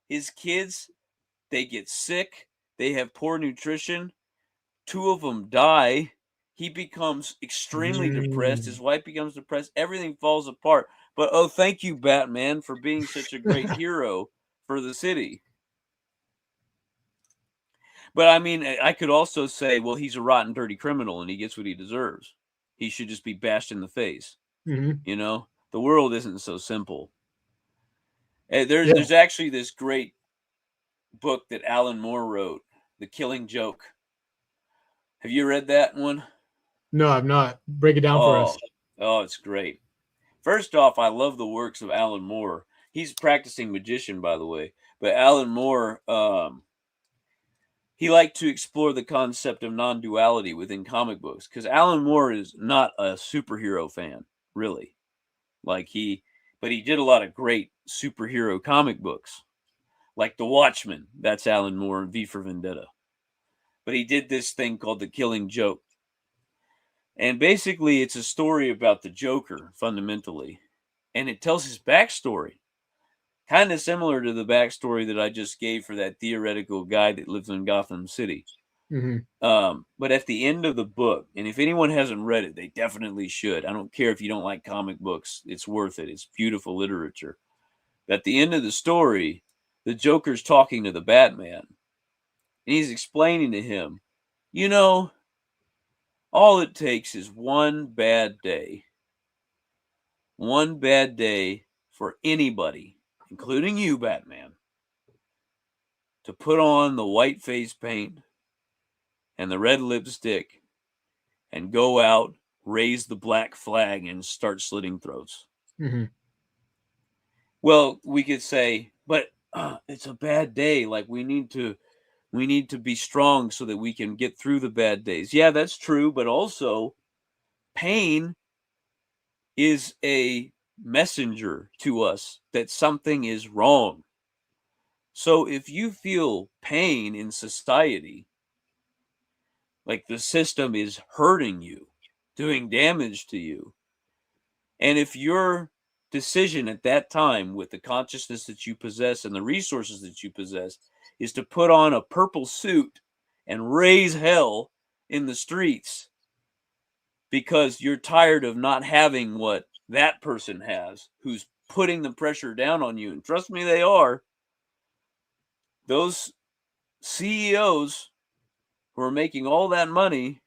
His kids, they get sick. They have poor nutrition. 2 of them die. He becomes extremely depressed. His Mm. wife becomes depressed. Everything falls apart. But oh, thank you, Batman, for being such a great hero for the city. But I mean, I could also say, well, he's a rotten, dirty criminal and he gets what he deserves. He should just be bashed in the face. Mhm. The world isn't so simple. There's Yeah. there's actually this great book that Alan Moore wrote, The Killing Joke. Have you read that one? No, I'm not. Break it down for us. Oh, it's great. First off, I love the works of Alan Moore. He's a practicing magician, by the way. But Alan Moore, he liked to explore the concept of non-duality within comic books because Alan Moore is not a superhero fan, really. But he did a lot of great superhero comic books, like The Watchmen. That's Alan Moore and V for Vendetta. But he did this thing called The Killing Joke, and basically, it's a story about the Joker fundamentally, and it tells his backstory. Kind of similar to the backstory that I just gave for that theoretical guy that lives in Gotham City. Mhm. But at the end of the book, and if anyone hasn't read it, they definitely should. I don't care if you don't like comic books, it's worth it. It's beautiful literature. At the end of the story, the Joker's talking to the Batman, and he's explaining to him, you know, all it takes is one bad day for anybody, including you, Batman, to put on the white face paint and the red lipstick and go out, raise the black flag, and start slitting throats. Mhm. Well, we could say, but it's a bad day. Like we need to be strong so that we can get through the bad days. Yeah, that's true, but also pain is a messenger to us that something is wrong. So if you feel pain in society, like the system is hurting you, doing damage to you, and if your decision at that time with the consciousness that you possess and the resources that you possess is to put on a purple suit and raise hell in the streets because you're tired of not having what that person has who's putting the pressure down on you. And trust me, they are. Those CEOs who are making all that money,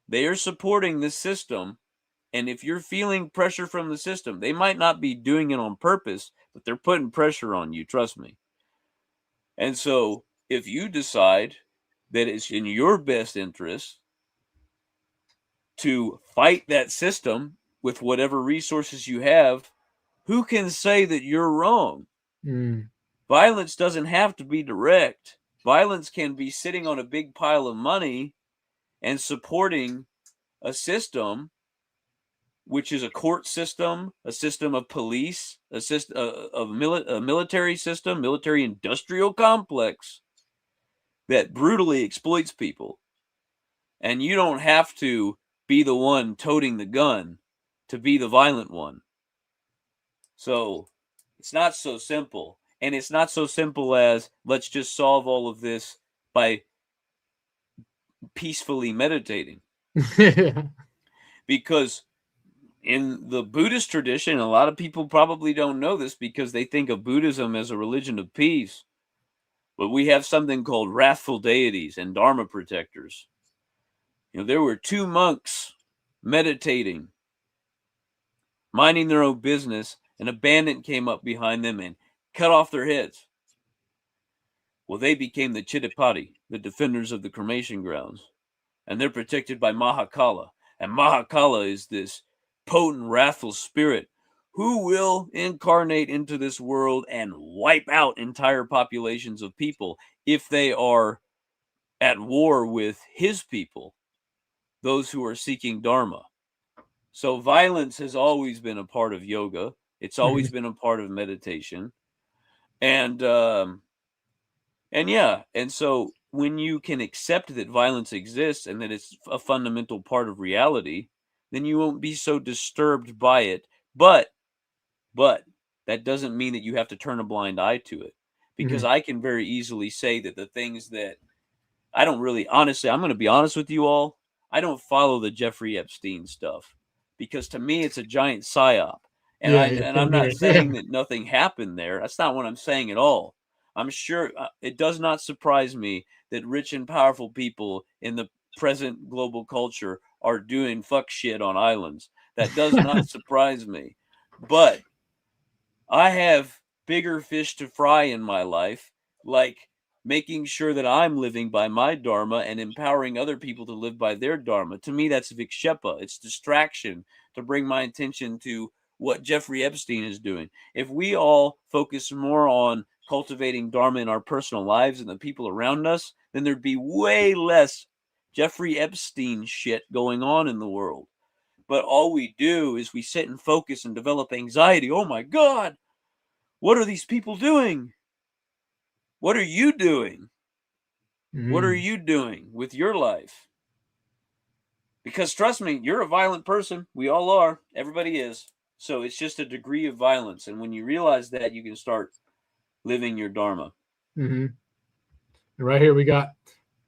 they are supporting this system. And if you're feeling pressure from the system, they might not be doing it on purpose, but they're putting pressure on you, trust me. And so if you decide that it's in your best interest to fight that system with whatever resources you have, who can say that you're wrong? Violence doesn't have to be direct. Violence can be sitting on a big pile of money and supporting a system, which is a court system, a system of police, a system of a military system, military industrial complex that brutally exploits people. And you don't have to be the one toting the gun to be the violent one. So it's not so simple. And it's not so simple as let's just solve all of this by peacefully meditating. Because in the Buddhist tradition, a lot of people probably don't know this because they think of Buddhism as a religion of peace. But we have something called wrathful deities and Dharma protectors. You know, there were two monks meditating, minding their own business, and a bandit came up behind them and cut off their heads. Well, they became the Chittapati, the defenders of the cremation grounds. And they're protected by Mahakala. And Mahakala is this potent, wrathful spirit who will incarnate into this world and wipe out entire populations of people if they are at war with his people, those who are seeking Dharma. So violence has always been a part of yoga. It's always been a part of meditation. And so when you can accept that violence exists and that it's a fundamental part of reality, then you won't be so disturbed by it. But that doesn't mean that you have to turn a blind eye to it. Because I can very easily say that the things that I don't really, honestly, I'm going to be honest with you all, I don't follow the Jeffrey Epstein stuff. Because to me, it's a giant psyop. And, I'm not saying that nothing happened there. That's not what I'm saying at all. I'm sure it does not surprise me that rich and powerful people in the present global culture are doing fuck shit on islands. That does not surprise me. But I have bigger fish to fry in my life, like making sure that I'm living by my Dharma and empowering other people to live by their Dharma. To me, that's Vikshepa. It's distraction to bring my attention to what Jeffrey Epstein is doing. If we all focus more on cultivating Dharma in our personal lives and the people around us, then there'd be way less Jeffrey Epstein shit going on in the world. But all we do is we sit and focus and develop anxiety. Oh my God, what are these people doing? What are you doing? What are you doing with your life? Because trust me, you're a violent person. We all are. Everybody is. So it's just a degree of violence. And when you realize that, you can start living your Dharma. Right here we got,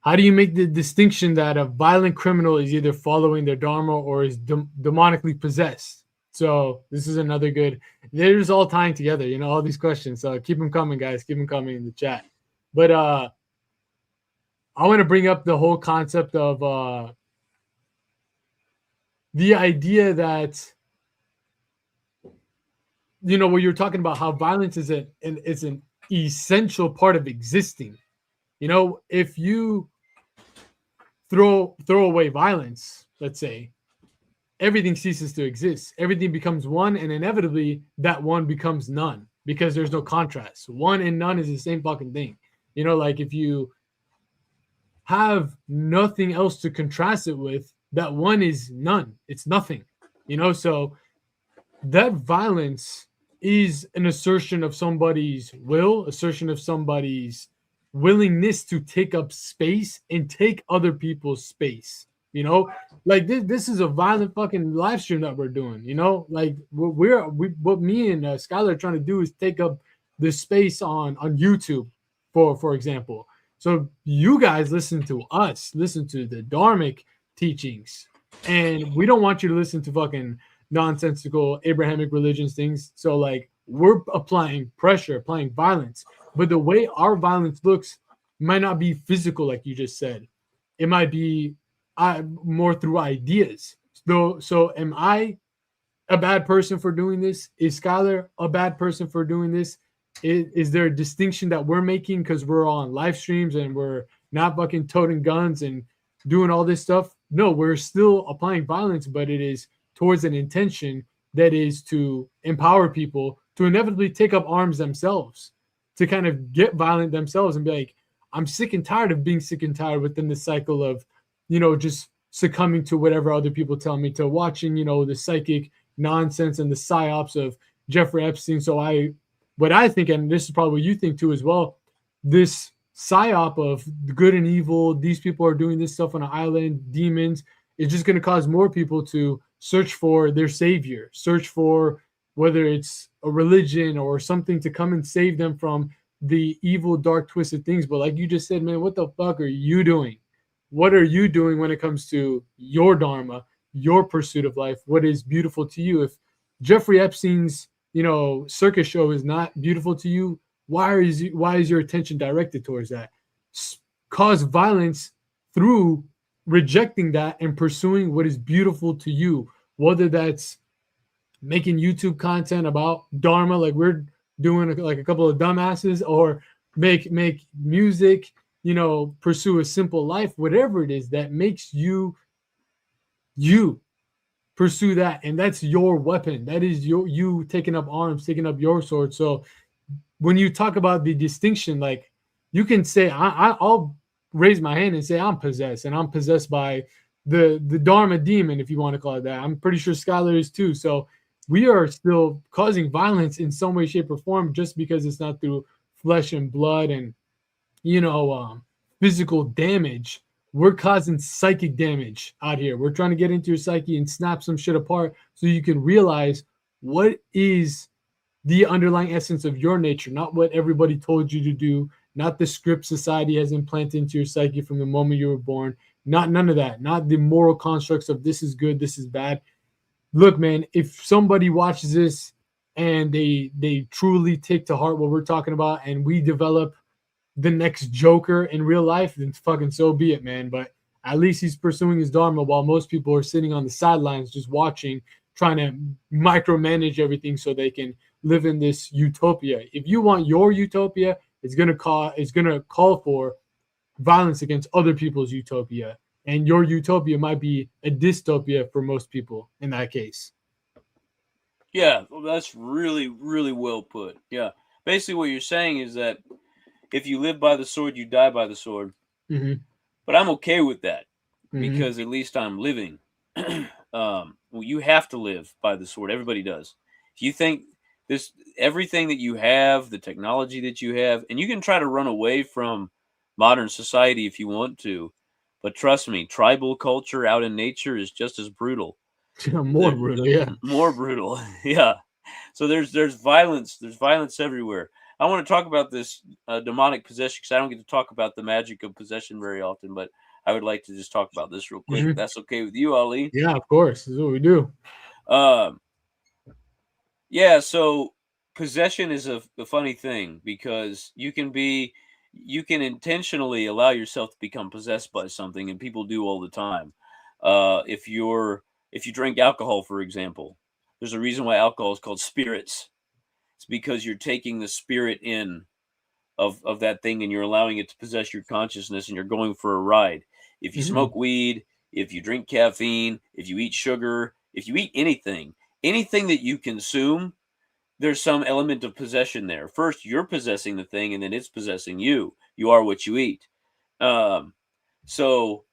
how do you make the distinction that a violent criminal is either following their Dharma or is demonically possessed? So this is another good, they're just all tying together, you know, all these questions. So keep them coming, guys. Keep them coming in the chat. But I want to bring up the whole concept of the idea that, you know, where you're talking about how violence is an essential part of existing. You know, if you throw away violence, let's say, everything ceases to exist. Everything becomes one, and inevitably that one becomes none because there's no contrast. One and none is the same fucking thing. You know, like if you have nothing else to contrast it with, that one is none. It's nothing. You know, so that violence is an assertion of somebody's will, assertion of somebody's willingness to take up space and take other people's space. You know, like this is a violent fucking live stream that we're doing. You know, like what me and Skyler are trying to do is take up the space on YouTube, for example. So you guys listen to us, listen to the Dharmic teachings, and we don't want you to listen to fucking nonsensical Abrahamic religions things. So like we're applying pressure, applying violence. But the way our violence looks might not be physical, like you just said. It might be more through ideas. So am I a bad person for doing this? Is Skyler a bad person for doing this? Is there a distinction that we're making because we're on live streams and we're not fucking toting guns and doing all this stuff? No, we're still applying violence, but it is towards an intention that is to empower people to inevitably take up arms themselves, to kind of get violent themselves and be like, I'm sick and tired of being sick and tired within the cycle of, just succumbing to whatever other people tell me, to watching, the psychic nonsense and the psyops of Jeffrey Epstein. So what I think, and this is probably what you think too as well, this psyop of good and evil, these people are doing this stuff on an island, demons, is just going to cause more people to search for their savior, search for whether it's a religion or something to come and save them from the evil, dark, twisted things. But like you just said, man, what the fuck are you doing? What are you doing when it comes to your Dharma, your pursuit of life? What is beautiful to you? If Jeffrey Epstein's, circus show is not beautiful to you, why is your attention directed towards that? Cause violence through rejecting that and pursuing what is beautiful to you, whether that's making YouTube content about Dharma, like we're doing, like a couple of dumbasses, or make music, pursue a simple life, whatever it is that makes you pursue that. And that's your weapon. That is you taking up arms, taking up your sword. So when you talk about the distinction, like you can say, I'll raise my hand and say I'm possessed, and I'm possessed by the Dharma demon, if you want to call it that. I'm pretty sure Skyler is too. So we are still causing violence in some way, shape, or form, just because it's not through flesh and blood and physical damage. We're causing psychic damage out here. We're trying to get into your psyche and snap some shit apart so you can realize what is the underlying essence of your nature, not what everybody told you to do, not the script society has implanted into your psyche from the moment you were born, not none of that, not the moral constructs of this is good, this is bad. Look, man, if somebody watches this and they truly take to heart what we're talking about, and we develop the next Joker in real life, then fucking so be it, man. But at least he's pursuing his Dharma while most people are sitting on the sidelines just watching, trying to micromanage everything so they can live in this utopia. If you want your utopia, it's gonna call for violence against other people's utopia. And your utopia might be a dystopia for most people in that case. Yeah, well, that's really, really well put. Yeah. Basically what you're saying is that if you live by the sword, you die by the sword. Mm-hmm. But I'm okay with that Mm-hmm. because at least I'm living. Well, you have to live by the sword. Everybody does. If you think everything that you have, the technology that you have, and you can try to run away from modern society if you want to, but trust me, tribal culture out in nature is just as brutal. More brutal, yeah. More brutal, yeah. So there's violence. There's violence everywhere. I want to talk about this demonic possession because I don't get to talk about the magic of possession very often, but I would like to just talk about this real quick. Mm-hmm. If that's okay with you, Ali? Yeah, of course. This is what we do. Yeah, so possession is a funny thing because you can intentionally allow yourself to become possessed by something, and people do all the time. If you drink alcohol, for example, there's a reason why alcohol is called spirits. It's because you're taking the spirit in of that thing and you're allowing it to possess your consciousness and you're going for a ride. If you smoke weed, if you drink caffeine, if you eat sugar, if you eat anything that you consume, there's some element of possession there. First, you're possessing the thing and then it's possessing you. You are what you eat. So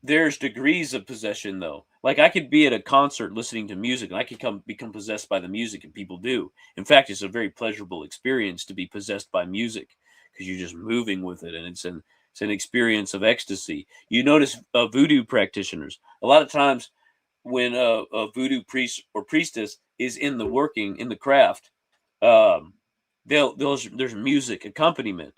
there's degrees of possession, though. Like I could be at a concert listening to music and I could become possessed by the music, and people do. In fact, it's a very pleasurable experience to be possessed by music because you're just moving with it, and it's an experience of ecstasy. You notice voodoo practitioners. A lot of times when a voodoo priest or priestess is in the craft, there's music accompaniment,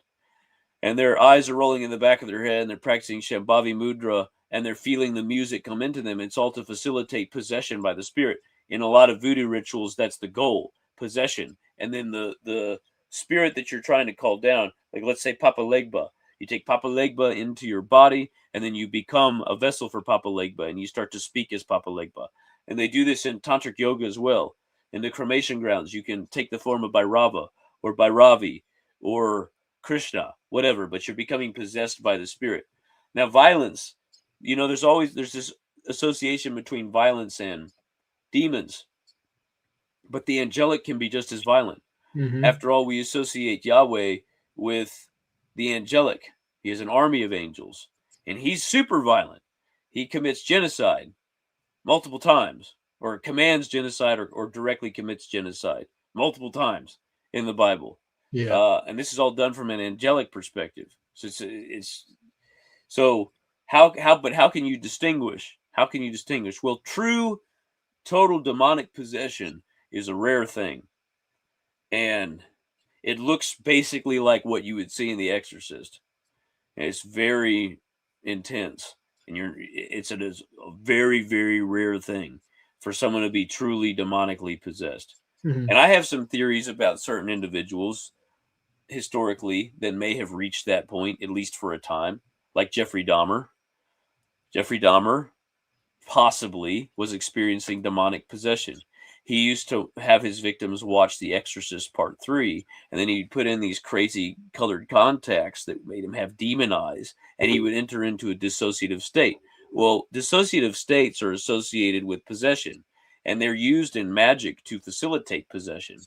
and their eyes are rolling in the back of their head, and they're practicing Shambhavi Mudra, and they're feeling the music come into them. It's all to facilitate possession by the spirit. In a lot of voodoo rituals, that's the goal. possession. And then the spirit that you're trying to call down, like let's say Papa Legba, you take Papa Legba into your body, and then you become a vessel for Papa Legba, and you start to speak as Papa Legba. And they do this in tantric yoga as well. In the cremation grounds, you can take the form of Bhairava or Bhairavi or Krishna, whatever, but you're becoming possessed by the spirit. Now, violence, there's this association between violence and demons, but the angelic can be just as violent. Mm-hmm. After all, we associate Yahweh with the angelic. He has an army of angels, and he's super violent. He commits genocide multiple times, or commands genocide, or directly commits genocide multiple times in the Bible. Yeah. And this is all done from an angelic perspective. So how can you distinguish? How can you distinguish? Well, true total demonic possession is a rare thing, and it looks basically like what you would see in The Exorcist. And it's very intense, and it's a very, very rare thing for someone to be truly demonically possessed. Mm-hmm. And I have some theories about certain individuals historically that may have reached that point, at least for a time, like Jeffrey Dahmer. Jeffrey Dahmer possibly was experiencing demonic possession. He used to have his victims watch The Exorcist Part 3, and then he'd put in these crazy colored contacts that made him have demon eyes, and he would enter into a dissociative state. Well, dissociative states are associated with possession, and they're used in magic to facilitate possession.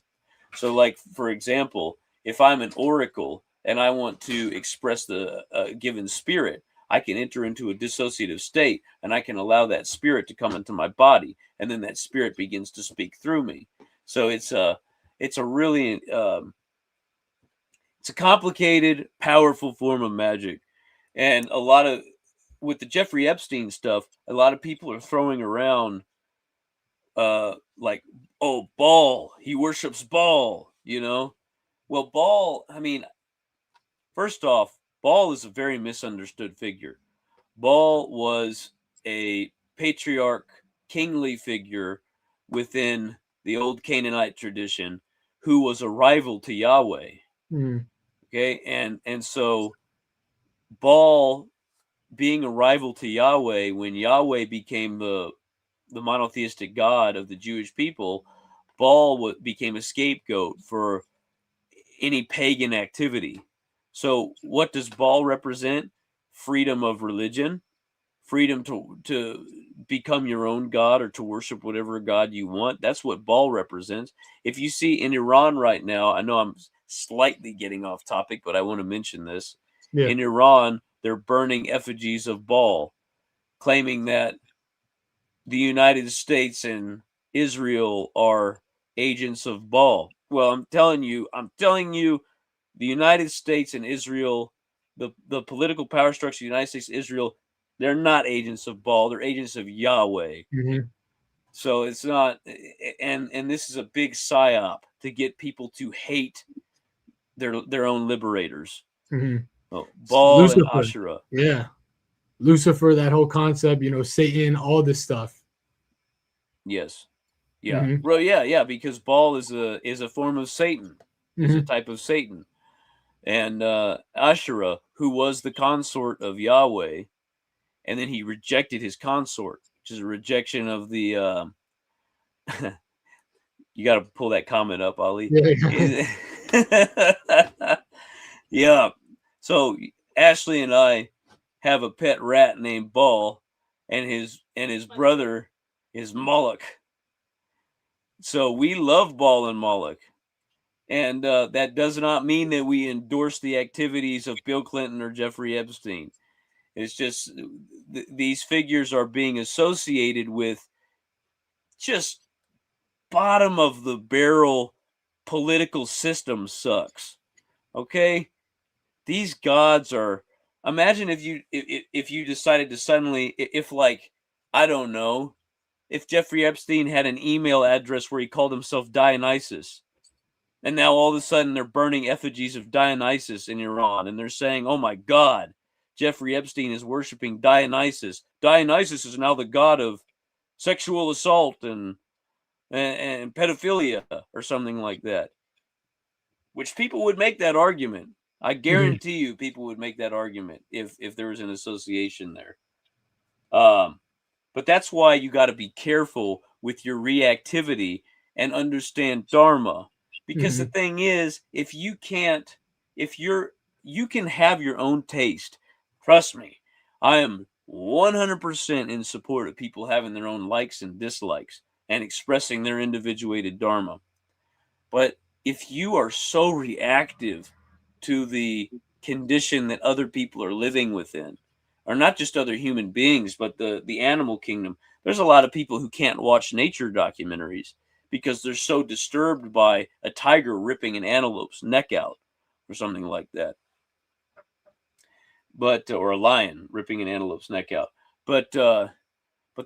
So, like, for example, if I'm an oracle and I want to express the given spirit, I can enter into a dissociative state, and I can allow that spirit to come into my body, and then that spirit begins to speak through me. So it's a really it's a complicated, powerful form of magic, and with the Jeffrey Epstein stuff, a lot of people are throwing around like, oh, Baal, he worships Baal, Well, Baal, I mean, first off, Baal is a very misunderstood figure. Baal was a patriarch, kingly figure within the old Canaanite tradition who was a rival to Yahweh. Mm-hmm. Okay, and so Baal being a rival to Yahweh, when Yahweh became the monotheistic God of the Jewish people, Baal became a scapegoat for any pagan activity. So what does Baal represent? Freedom of religion, freedom to become your own God or to worship whatever God you want. That's what Baal represents. If you see in Iran right now, I know I'm slightly getting off topic, but I want to mention this. Yeah. In Iran, they're burning effigies of Baal, claiming that the United States and Israel are agents of Baal. Well, I'm telling you, the United States and Israel, the political power structure of the United States and Israel, they're not agents of Baal, they're agents of Yahweh. Mm-hmm. So it's not, and this is a big psyop to get people to hate their own liberators. Mm-hmm. Oh, Baal Lucifer. and Asherah. Yeah. Lucifer, that whole concept, Satan, all this stuff. Yes. Yeah. Mm-hmm. Well, yeah, because Baal is a form of Satan. Is Mm-hmm. a type of Satan. And Asherah, who was the consort of Yahweh, and then he rejected his consort, which is a rejection of the you got to pull that comment up, Ali. Yeah. Yeah. So Ashley and I have a pet rat named Baal, and his brother is Moloch. So we love Baal and Moloch. And that does not mean that we endorse the activities of Bill Clinton or Jeffrey Epstein. It's just these figures are being associated with just bottom of the barrel political system sucks. Okay? These gods are, imagine if you decided to suddenly, if like, I don't know, if Jeffrey Epstein had an email address where he called himself Dionysus, and now all of a sudden they're burning effigies of Dionysus in Iran, and they're saying, oh my God, Jeffrey Epstein is worshiping Dionysus. Dionysus is now the god of sexual assault and and pedophilia or something like that, which people would make that argument. I Mhm. guarantee you people would make that argument if there was an association there. Um, but that's why you got to be careful with your reactivity and understand dharma. Because the Mhm. thing is, if you can't, if you're, you can have your own taste. Trust me, I am 100% in support of people having their own likes and dislikes and expressing their individuated dharma. But if you are so reactive to the condition that other people are living within, or not just other human beings, but the animal kingdom, there's a lot of people who can't watch nature documentaries because they're so disturbed by a tiger ripping an antelope's neck out or something like that. But or a lion ripping an antelope's neck out. But the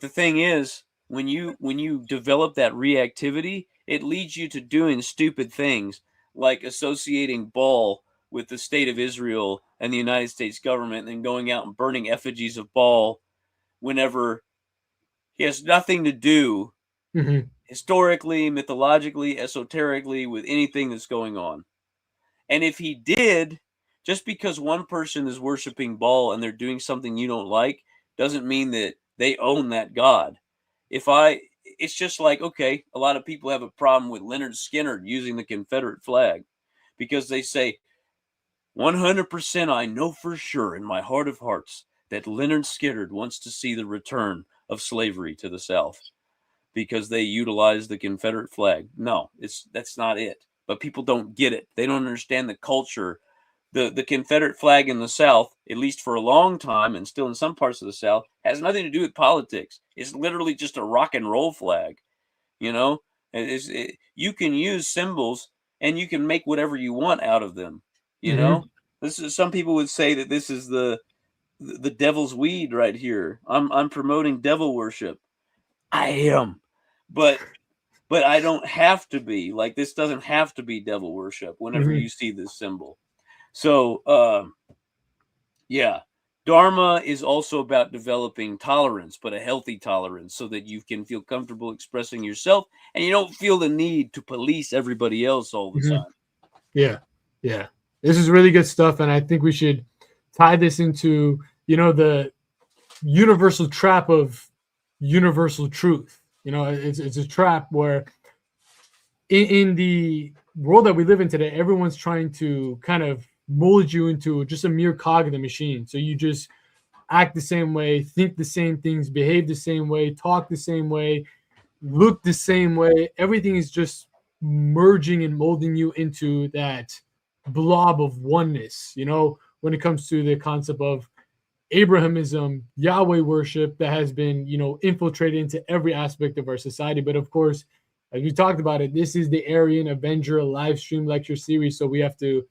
thing is, when you develop that reactivity, it leads you to doing stupid things like associating Baal with the state of Israel and the United States government, and then going out and burning effigies of Baal whenever he has nothing to do Mhm. historically, mythologically, esoterically with anything that's going on. And if he did, just because one person is worshiping Baal and they're doing something you don't like, doesn't mean that they own that god. If I, it's just like, okay, a lot of people have a problem with Leonard Skinner using the Confederate flag because they say, 100% I know for sure in my heart of hearts that Leonard Skinner wants to see the return of slavery to the South because they utilize the Confederate flag. No, that's not it. But people don't get it. They don't understand the culture. The Confederate flag in the South, at least for a long time, and still in some parts of the South, has nothing to do with politics. It's literally just a rock and roll flag. You know, you can use symbols and you can make whatever you want out of them. You Mhm. know, this is some people would say that this is the devil's weed right here. I'm promoting devil worship. I am, but I don't have to be. Like this doesn't have to be devil worship whenever Mhm. you see this symbol. So yeah, Dharma is also about developing tolerance, but a healthy tolerance so that you can feel comfortable expressing yourself and you don't feel the need to police everybody else all the Mhm. time. Yeah. Yeah. This is really good stuff, and I think we should tie this into, the universal trap of universal truth. It's a trap where in the world that we live in today, everyone's trying to kind of mold you into just a mere cog in the machine. So you just act the same way, think the same things, behave the same way, talk the same way, look the same way. Everything is just merging and molding you into that blob of oneness. When it comes to the concept of Abrahamism, Yahweh worship that has been, infiltrated into every aspect of our society. But of course, as we talked about it, this is the Aryan Avenger live stream lecture series. So we have to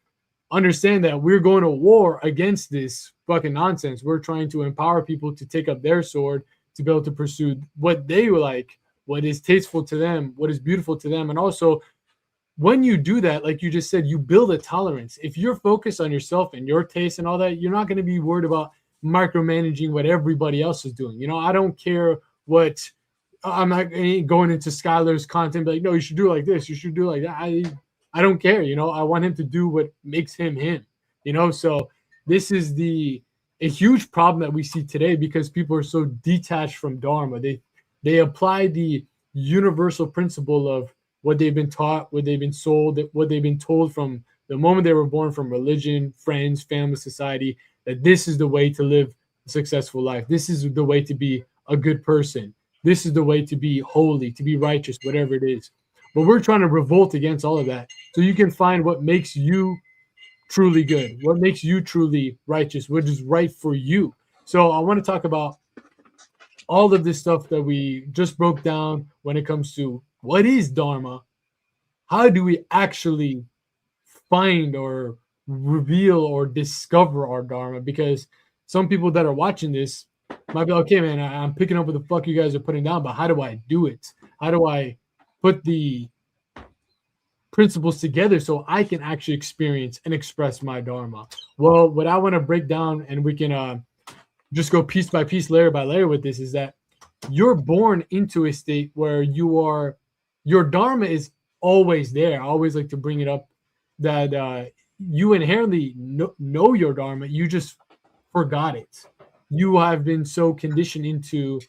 understand that we're going to war against this fucking nonsense. We're trying to empower people to take up their sword to be able to pursue what they like, what is tasteful to them, what is beautiful to them. And also, when you do that, like you just said, you build a tolerance. If you're focused on yourself and your taste and all that, you're not going to be worried about micromanaging what everybody else is doing. I don't care what. I'm not going into Skyler's content, like, no, you should do it like this, you should do it like that. I don't care. I want him to do what makes him him. So this is a huge problem that we see today because people are so detached from Dharma. They apply the universal principle of what they've been taught, what they've been sold, what they've been told from the moment they were born, from religion, friends, family, society, that this is the way to live a successful life. This is the way to be a good person. This is the way to be holy, to be righteous, whatever it is. But we're trying to revolt against all of that so you can find what makes you truly good, what makes you truly righteous, what is right for you. So I want to talk about all of this stuff that we just broke down when it comes to what is Dharma, how do we actually find or reveal or discover our Dharma? Because some people that are watching this might be like, okay, man, I'm picking up what the fuck you guys are putting down, but how do I do it? How do I put the principles together so I can actually experience and express my Dharma? Well, what I want to break down, and we can just go piece by piece, layer by layer with this, is that you're born into a state where you are your Dharma is always there. I always like to bring it up that you inherently know your Dharma. You just forgot it. You have been so conditioned into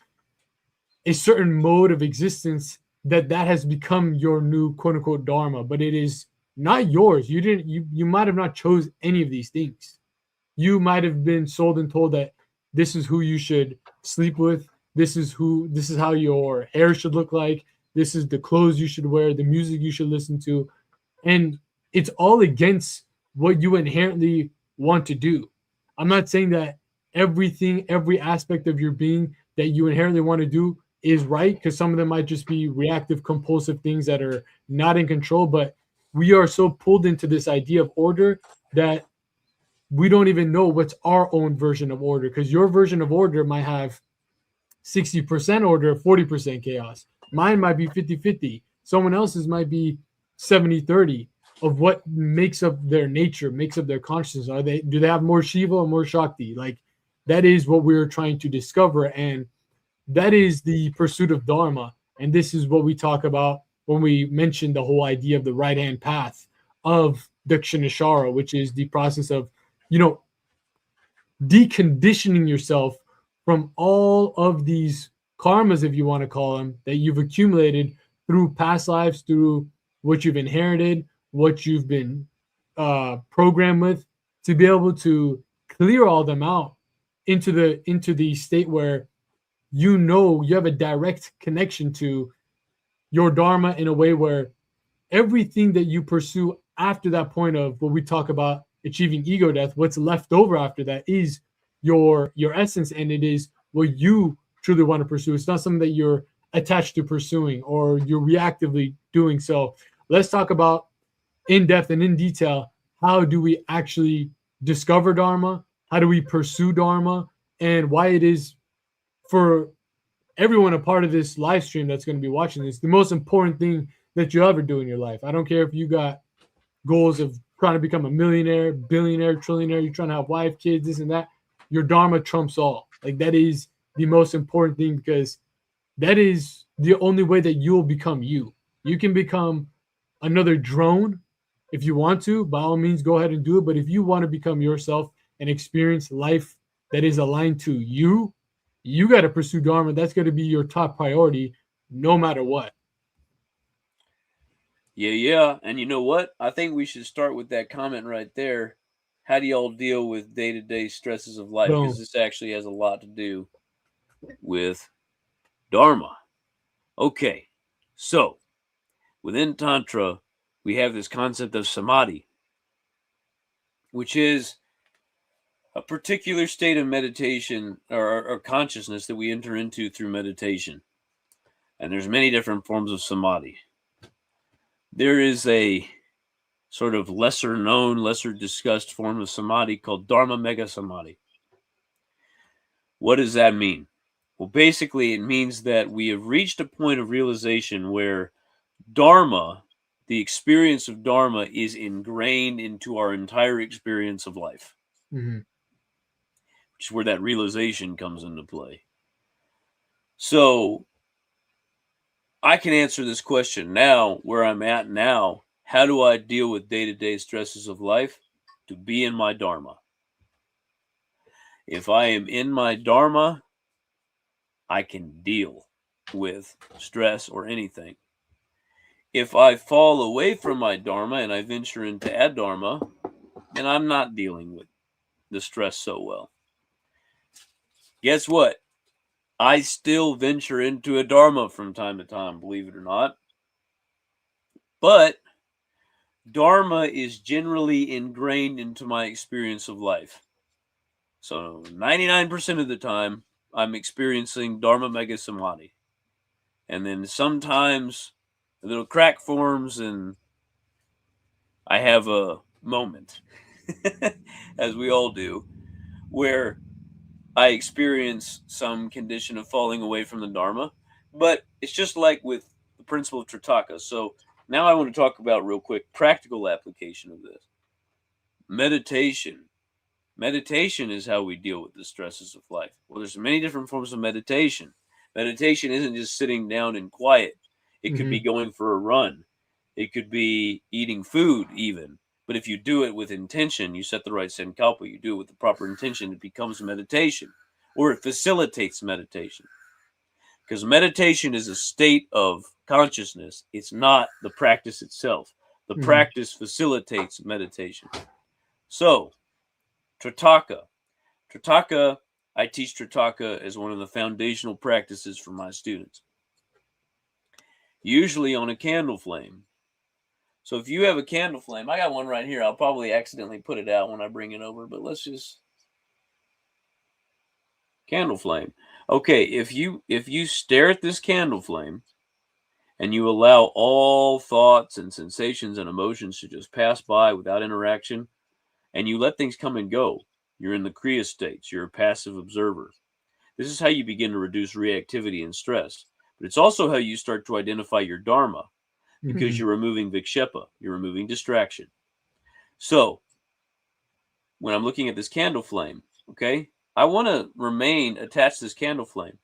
a certain mode of existence that that has become your new quote unquote Dharma, but it is not yours. You might have not chose any of these things. You might have been sold and told that this is who you should sleep with, this is how your hair should look like, this is the clothes you should wear, the music you should listen to, and it's all against what you inherently want to do. I'm not saying that everything, every aspect of your being that you inherently want to do is right, because some of them might just be reactive compulsive things that are not in control, but we are so pulled into this idea of order that we don't even know what's our own version of order, because your version of order might have 60% order, 40% chaos. Mine might be 50-50. Someone else's might be 70-30 of what makes up their nature, makes up their consciousness. Do they have more Shiva or more Shakti? Like, that is what we're trying to discover. And that is the pursuit of Dharma. And this is what we talk about when we mention the whole idea of the right hand path of Dakshinashara, which is the process of, you know, deconditioning yourself from all of these karmas, if you want to call them, that you've accumulated through past lives, through what you've inherited, what you've been programmed with, to be able to clear all them out into the state where you know you have a direct connection to your Dharma, in a way where everything that you pursue after that point of what we talk about achieving ego death, what's left over after that is your essence, and it is what you truly want to pursue. It's not something that you're attached to pursuing or you're reactively doing. So let's talk about in depth and in detail, how do we actually discover Dharma? How do we pursue Dharma? And why it is, for everyone a part of this live stream that's going to be watching this, the most important thing that you ever do in your life. I don't care if you got goals of trying to become a millionaire, billionaire, trillionaire, you're trying to have wife, kids, this and that. Your Dharma trumps all. Like, that is the most important thing, because that is the only way that you'll become you. You can become another drone if you want to. By all means, go ahead and do it. But if you want to become yourself and experience life that is aligned to you, you got to pursue Dharma. That's going to be your top priority, no matter what. Yeah. And you know what? I think we should start with that comment right there. How do y'all deal with day-to-day stresses of life? Because this actually has a lot to do with Dharma. Okay, so within Tantra, we have this concept of samadhi, which is a particular state of meditation or consciousness that we enter into through meditation. And there's many different forms of samadhi. There is a sort of lesser known, lesser discussed form of samadhi called Dharma Mega Samadhi. What does that mean? Well, basically, it means that we have reached a point of realization where Dharma, the experience of Dharma, is ingrained into our entire experience of life. Mm-hmm. Which is where that realization comes into play. So I can answer this question now, where I'm at now. How do I deal with day-to-day stresses of life? To be in my Dharma. If I am in my Dharma, I can deal with stress or anything. If I fall away from my Dharma and I venture into Adharma, then I'm not dealing with the stress so well. Guess what? I still venture into a Dharma from time to time, believe it or not. But Dharma is generally ingrained into my experience of life. So 99% of the time, I'm experiencing Dharma Mega Samadhi. And then sometimes a little crack forms and I have a moment, as we all do, where I experience some condition of falling away from the Dharma. But it's just like with the principle of Tritaka. So now I want to talk about real quick practical application of this. Meditation. Meditation is how we deal with the stresses of life. Well, there's many different forms of meditation. Meditation isn't just sitting down in quiet. It could be going for a run. It could be eating food even. But if you do it with intention, you set the right sankalpa, you do it with the proper intention, it becomes meditation, or it facilitates meditation. Because meditation is a state of consciousness. It's not the practice itself. The practice facilitates meditation. So, Tritaka. Tritaka, I teach Tritaka as one of the foundational practices for my students. Usually on a candle flame. So if you have a candle flame, I got one right here. I'll probably accidentally put it out when I bring it over, but let's just candle flame. Okay, if you stare at this candle flame and you allow all thoughts and sensations and emotions to just pass by without interaction, and you let things come and go, you're in the Kriya states. You're a passive observer. This is how you begin to reduce reactivity and stress. But it's also how you start to identify your Dharma, because you're removing vikshepa, you're removing distraction. So, when I'm looking at this candle flame, okay, I want to remain attached to this candle flame.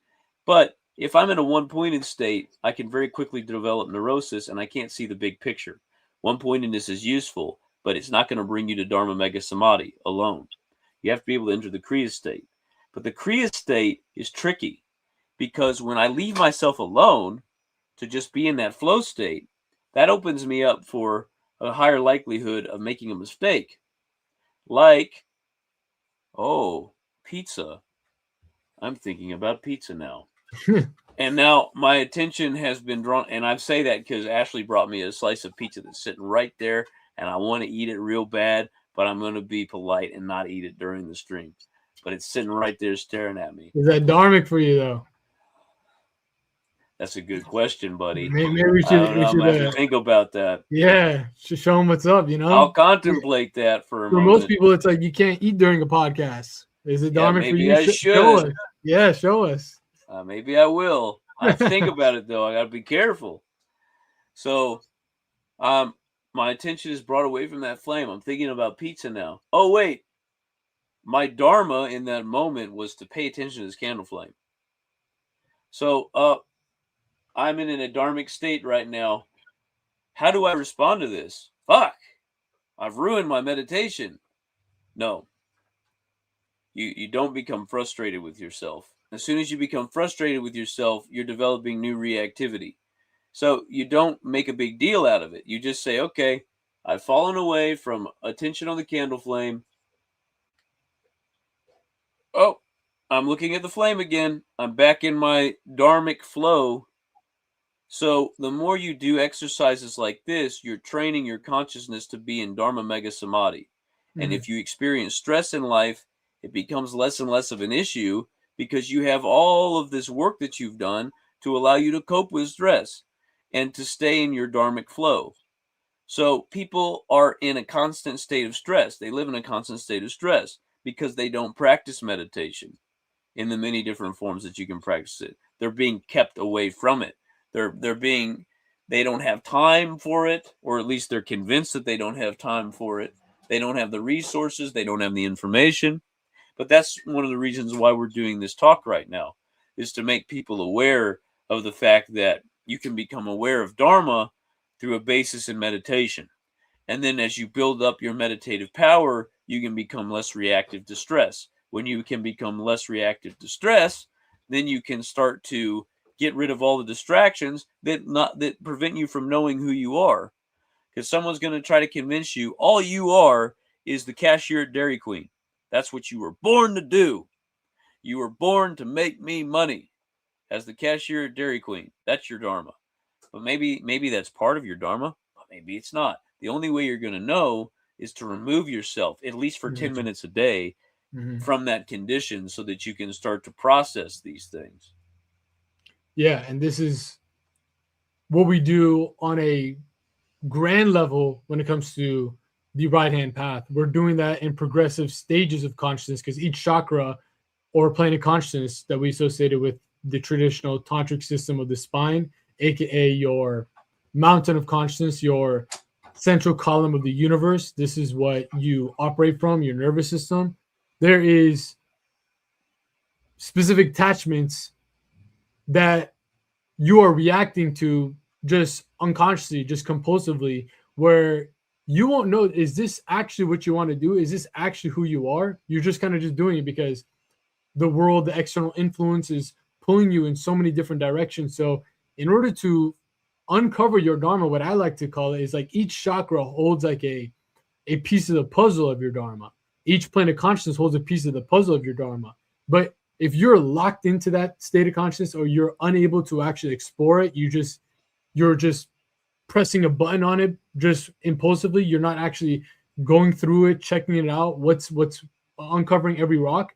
But if I'm in a one-pointed state, I can very quickly develop neurosis and I can't see the big picture. One-pointedness is useful, but it's not going to bring you to Dharma Mega Samadhi alone. You have to be able to enter the Kriya state. But the Kriya state is tricky, because when I leave myself alone to just be in that flow state, that opens me up for a higher likelihood of making a mistake. Like, oh, pizza. I'm thinking about pizza now. And now my attention has been drawn, and I say that because Ashley brought me a slice of pizza that's sitting right there, and I want to eat it real bad, but I'm going to be polite and not eat it during the stream. But it's sitting right there staring at me. Is that dharmic for you, though? That's a good question, buddy. Maybe we should, I'm going to have to think about that. Yeah, should show them what's up, you know? I'll contemplate that for a moment. For most people, it's like you can't eat during a podcast. Is it dharmic for you? I should. Show us. Yeah, show us. Maybe I will. I think about it, though. I got to be careful. So, my attention is brought away from that flame. I'm thinking about pizza now. Oh, wait. My dharma in that moment was to pay attention to this candle flame. So, I'm in a dharmic state right now. How do I respond to this? Fuck. I've ruined my meditation. No. You don't become frustrated with yourself. As soon as you become frustrated with yourself, you're developing new reactivity. So you don't make a big deal out of it. You just say, okay, I've fallen away from attention on the candle flame. Oh, I'm looking at the flame again. I'm back in my dharmic flow. So the more you do exercises like this, you're training your consciousness to be in Dharma Mega Samadhi. And if you experience stress in life, it becomes less and less of an issue, because you have all of this work that you've done to allow you to cope with stress and to stay in your dharmic flow. So people are in a constant state of stress. They live in a constant state of stress because they don't practice meditation in the many different forms that you can practice it. They're being kept away from it. They don't have time for it, or at least they're convinced that they don't have time for it. They don't have the resources. They don't have the information. But that's one of the reasons why we're doing this talk right now, is to make people aware of the fact that you can become aware of Dharma through a basis in meditation. And then as you build up your meditative power, you can become less reactive to stress. When you can become less reactive to stress, then you can start to get rid of all the distractions that prevent you from knowing who you are. Because someone's going to try to convince you all you are is the cashier at Dairy Queen. That's what you were born to do. You were born to make me money as the cashier at Dairy Queen. That's your Dharma. But maybe that's part of your Dharma, but maybe it's not. The only way you're going to know is to remove yourself, at least for 10 minutes a day, from that condition, so that you can start to process these things. Yeah, and this is what we do on a grand level when it comes to the right-hand path. We're doing that in progressive stages of consciousness, because each chakra or plane of consciousness that we associated with the traditional tantric system of the spine, aka your mountain of consciousness, your central column of the universe, this is what you operate from, your nervous system. There is specific attachments that you are reacting to just unconsciously, just compulsively, where you won't know, is this actually what you want to do? Is this actually who you are? You're just kind of just doing it because the world, the external influence is pulling you in so many different directions. So in order to uncover your dharma, what I like to call it is like each chakra holds like a piece of the puzzle of your dharma. Each plane of consciousness holds a piece of the puzzle of your dharma. But if you're locked into that state of consciousness or you're unable to actually explore it, you're just pressing a button on it just impulsively. You're not actually going through it, checking it out, what's uncovering every rock.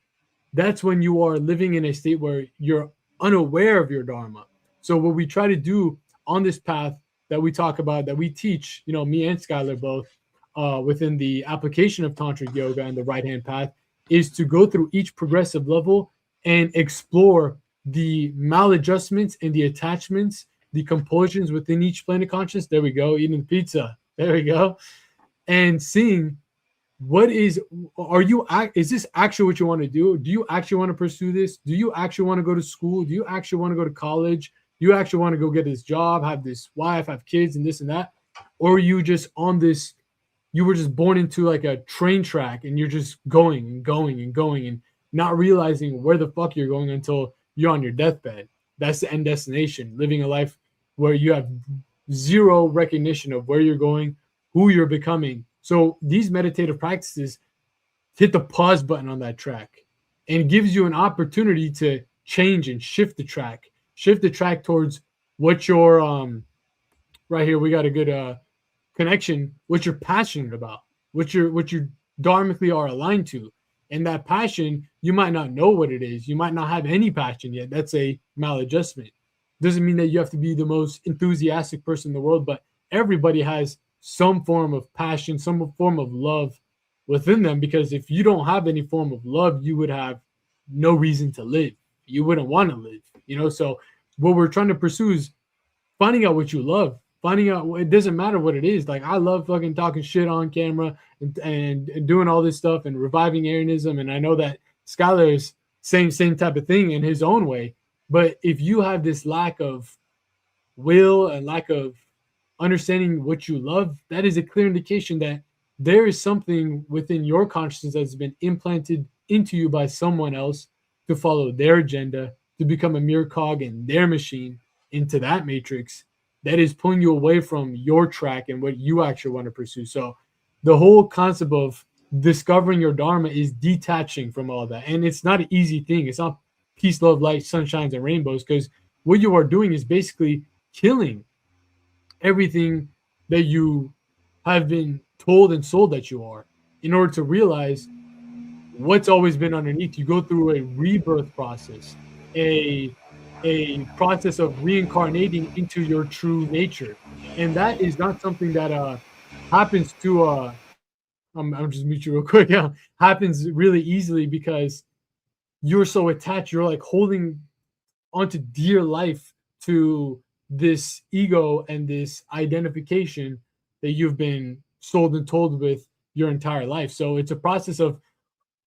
That's when you are living in a state where you're unaware of your dharma. So what we try to do on this path that we talk about, that we teach, me and Skyler both, within the application of tantric yoga and the right hand path, is to go through each progressive level and explore the maladjustments and the attachments, the compulsions within each plane of consciousness. There we go, eating pizza. There we go. And seeing is this actually what you want to do? Do you actually want to pursue this? Do you actually want to go to school? Do you actually want to go to college? Do you actually want to go get this job, have this wife, have kids, and this and that? Or are you just on this, you were just born into like a train track and you're just going and going and going and not realizing where the fuck you're going until you're on your deathbed. That's the end destination, living a life where you have zero recognition of where you're going, who you're becoming. So these meditative practices hit the pause button on that track and gives you an opportunity to change and shift the track towards what you're, right here, we got a good connection, what you're passionate about, what you dharmically are aligned to. And that passion, you might not know what it is. You might not have any passion yet. That's a maladjustment. Doesn't mean that you have to be the most enthusiastic person in the world, but everybody has some form of passion, some form of love within them, because if you don't have any form of love, you would have no reason to live. You wouldn't want to live, So what we're trying to pursue is finding out what you love, finding out, it doesn't matter what it is. Like I love fucking talking shit on camera and doing all this stuff and reviving Aryanism. And I know that Skyler is same type of thing in his own way. But if you have this lack of will and lack of understanding what you love, that is a clear indication that there is something within your consciousness that's been implanted into you by someone else to follow their agenda, to become a mere cog in their machine, into that matrix that is pulling you away from your track and what you actually want to pursue. So the whole concept of discovering your dharma is detaching from all that. And it's not an easy thing. It's not peace, love, light, sunshines, and rainbows, because what you are doing is basically killing everything that you have been told and sold that you are, in order to realize what's always been underneath. You go through a rebirth process, a process of reincarnating into your true nature. And that is not something that happens to I'm just mute you real quick. Yeah, happens really easily, because you're so attached. You're like holding onto dear life to this ego and this identification that you've been sold and told with your entire life. So it's a process of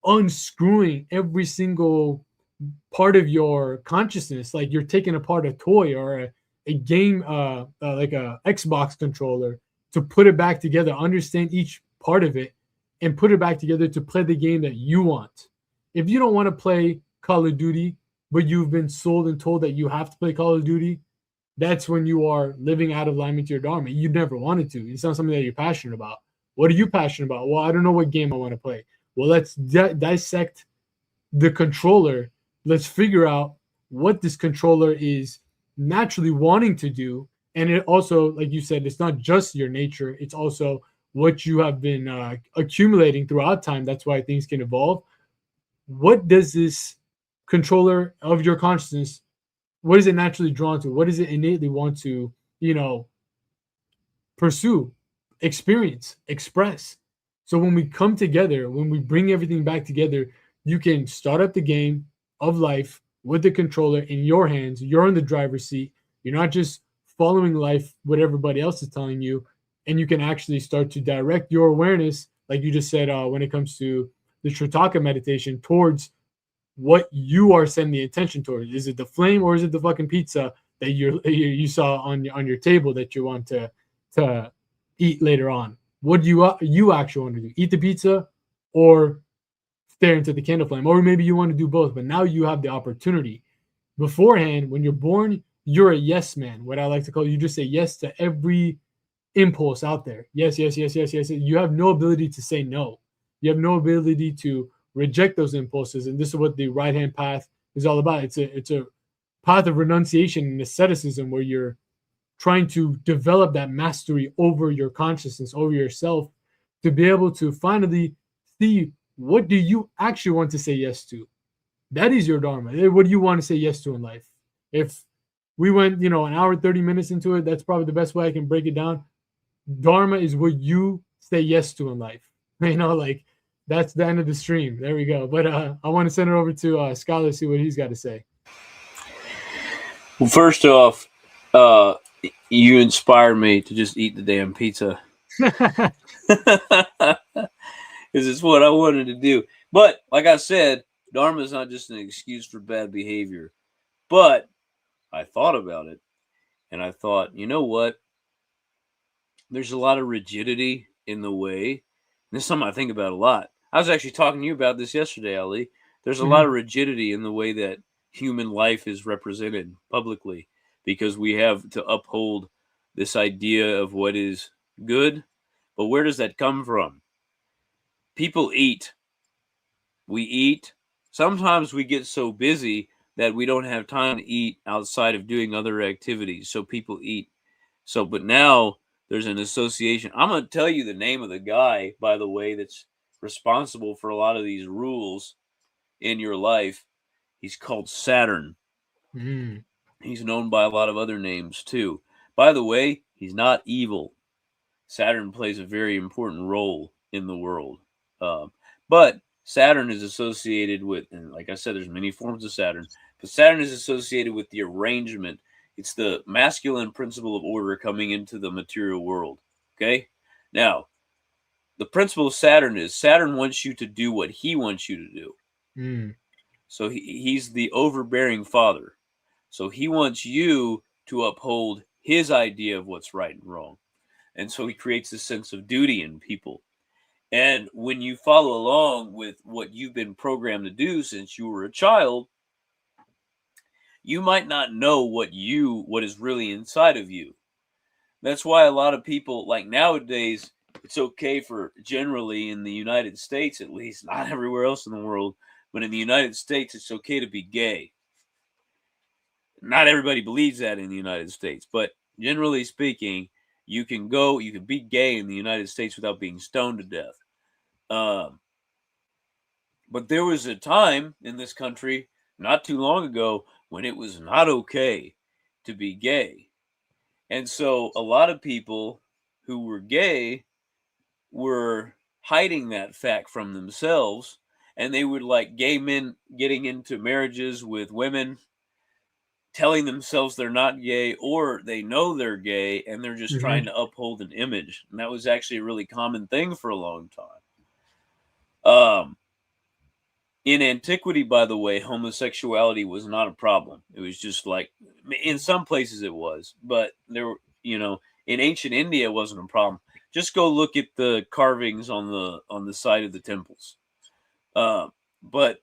unscrewing every single part of your consciousness, like you're taking apart a toy or a game, like a Xbox controller, to put it back together, understand each part of it, and put it back together to play the game that you want. If you don't want to play Call of Duty, but you've been sold and told that you have to play Call of Duty, that's when you are living out of alignment to your dharma. You never wanted to. It's not something that you're passionate about. What are you passionate about? Well, I don't know what game I want to play. Well, let's dissect the controller. Let's figure out what this controller is naturally wanting to do. And it also, like you said, it's not just your nature. It's also what you have been accumulating throughout time. That's why things can evolve. What does this controller of your consciousness, what is it naturally drawn to? What does it innately want to, pursue, experience, express? So when we come together, when we bring everything back together, you can start up the game of life with the controller in your hands. You're in the driver's seat. You're not just following life, what everybody else is telling you. And you can actually start to direct your awareness, like you just said, when it comes to the Tritaka meditation, towards what you are sending the attention towards. Is it the flame or is it the fucking pizza that you saw on your table that you want to eat later on. What do you actually want to do? Eat the pizza or stare into the candle flame? Or maybe you want to do both, but now you have the opportunity. Beforehand, when you're born, you're a yes man. What I like to call, you just say yes to every impulse out there. Yes, yes, yes, yes, yes. You have no ability to say no. You have no ability to reject those impulses. And this is what the right hand path is all about. It's a path of renunciation and asceticism where you're trying to develop that mastery over your consciousness, over yourself, to be able to finally see what do you actually want to say yes to. That is your dharma. What do you want to say yes to in life? If we went, an hour 30 minutes into it, that's probably the best way I can break it down. Dharma is what you say yes to in life. Like that's the end of the stream. There we go. But I want to send it over to Skyler, see what he's got to say. Well, first off, you inspired me to just eat the damn pizza. Because it's what I wanted to do. But like I said, Dharma is not just an excuse for bad behavior. But I thought about it, and I thought, you know what? There's a lot of rigidity in the way. And this is something I think about a lot. I was actually talking to you about this yesterday, Ali. There's a lot of rigidity in the way that human life is represented publicly, because we have to uphold this idea of what is good. But where does that come from? People eat. We eat. Sometimes we get so busy that we don't have time to eat outside of doing other activities. So people eat. But now there's an association. I'm going to tell you the name of the guy, by the way, that's responsible for a lot of these rules in your life. He's called Saturn. He's known by a lot of other names too. By the way, he's not evil. Saturn plays a very important role in the world. But Saturn is associated with, and like I said, there's many forms of Saturn, but Saturn is associated with the arrangement. It's the masculine principle of order coming into the material world. Okay? Now, the principle of Saturn is Saturn wants you to do what he wants you to do. So he's the overbearing father. So he wants you to uphold his idea of what's right and wrong. And so he creates a sense of duty in people. And when you follow along with what you've been programmed to do since you were a child, you might not know what is really inside of you. That's why a lot of people, like nowadays, it's okay for, generally in the United States at least, not everywhere else in the world, but in the United States, it's okay to be gay. Not everybody believes that in the United States, but generally speaking, you can be gay in the United States without being stoned to death. But there was a time in this country not too long ago when it was not okay to be gay. And so a lot of people who were gay were hiding that fact from themselves, and they would, like gay men getting into marriages with women, telling themselves they're not gay, or they know they're gay and they're just trying to uphold an image. And that was actually a really common thing for a long time. In antiquity, by the way, homosexuality was not a problem. It was just like, in some places it was, but there were, in ancient India, it wasn't a problem. Just go look at the carvings on the side of the temples. But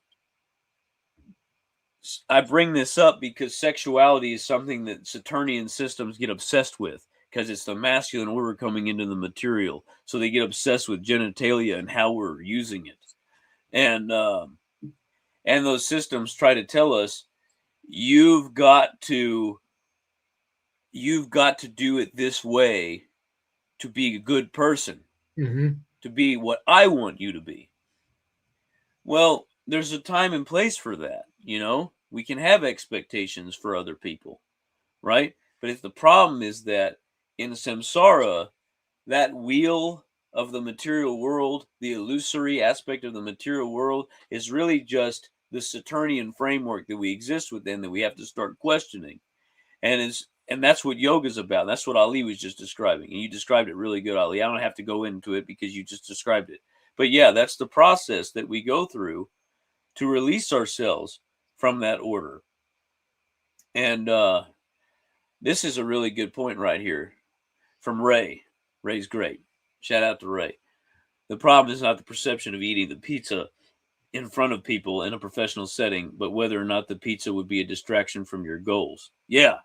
I bring this up because sexuality is something that Saturnian systems get obsessed with, because it's the masculine order coming into the material. So they get obsessed with genitalia and how we're using it. And those systems try to tell us, you've got to do it this way to be a good person, to be what I want you to be. Well, there's a time and place for that. We can have expectations for other people, right? But if the problem is that in samsara, that wheel of the material world, the illusory aspect of the material world, is really just the Saturnian framework that we exist within, that we have to start questioning. And that's what yoga is about. That's what Ali was just describing. And you described it really good, Ali. I don't have to go into it because you just described it. But yeah, that's the process that we go through to release ourselves from that order. And This is a really good point right here from Ray. Ray's great. Shout out to Ray. The problem is not the perception of eating the pizza in front of people in a professional setting, but whether or not the pizza would be a distraction from your goals. Yeah,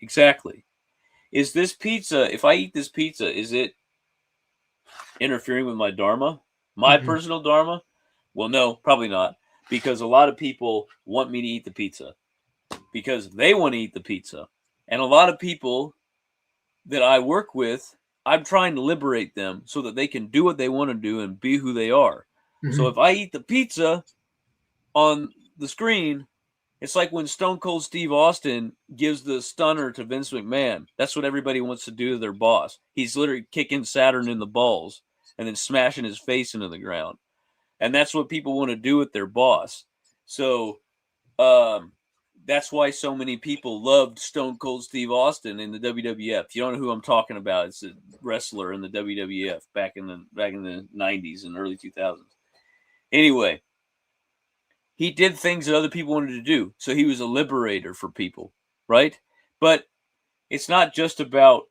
exactly. Is this pizza, if I eat this pizza, is it interfering with my Dharma? My Mm-mm. personal Dharma? Well, no, probably not. Because a lot of people want me to eat the pizza because they want to eat the pizza. And a lot of people that I work with, I'm trying to liberate them so that they can do what they want to do and be who they are. So Mhm. if I eat the pizza on the screen, it's like when Stone Cold Steve Austin gives the stunner to Vince McMahon. That's what everybody wants to do to their boss. He's literally kicking Saturn in the balls and then smashing his face into the ground. And that's what people want to do with their boss. So that's why so many people loved Stone Cold Steve Austin in the WWF. You don't know who I'm talking about. It's a wrestler in the WWF back in the 90s and early 2000s. Anyway, he did things that other people wanted to do. So he was a liberator for people, right? But it's not just about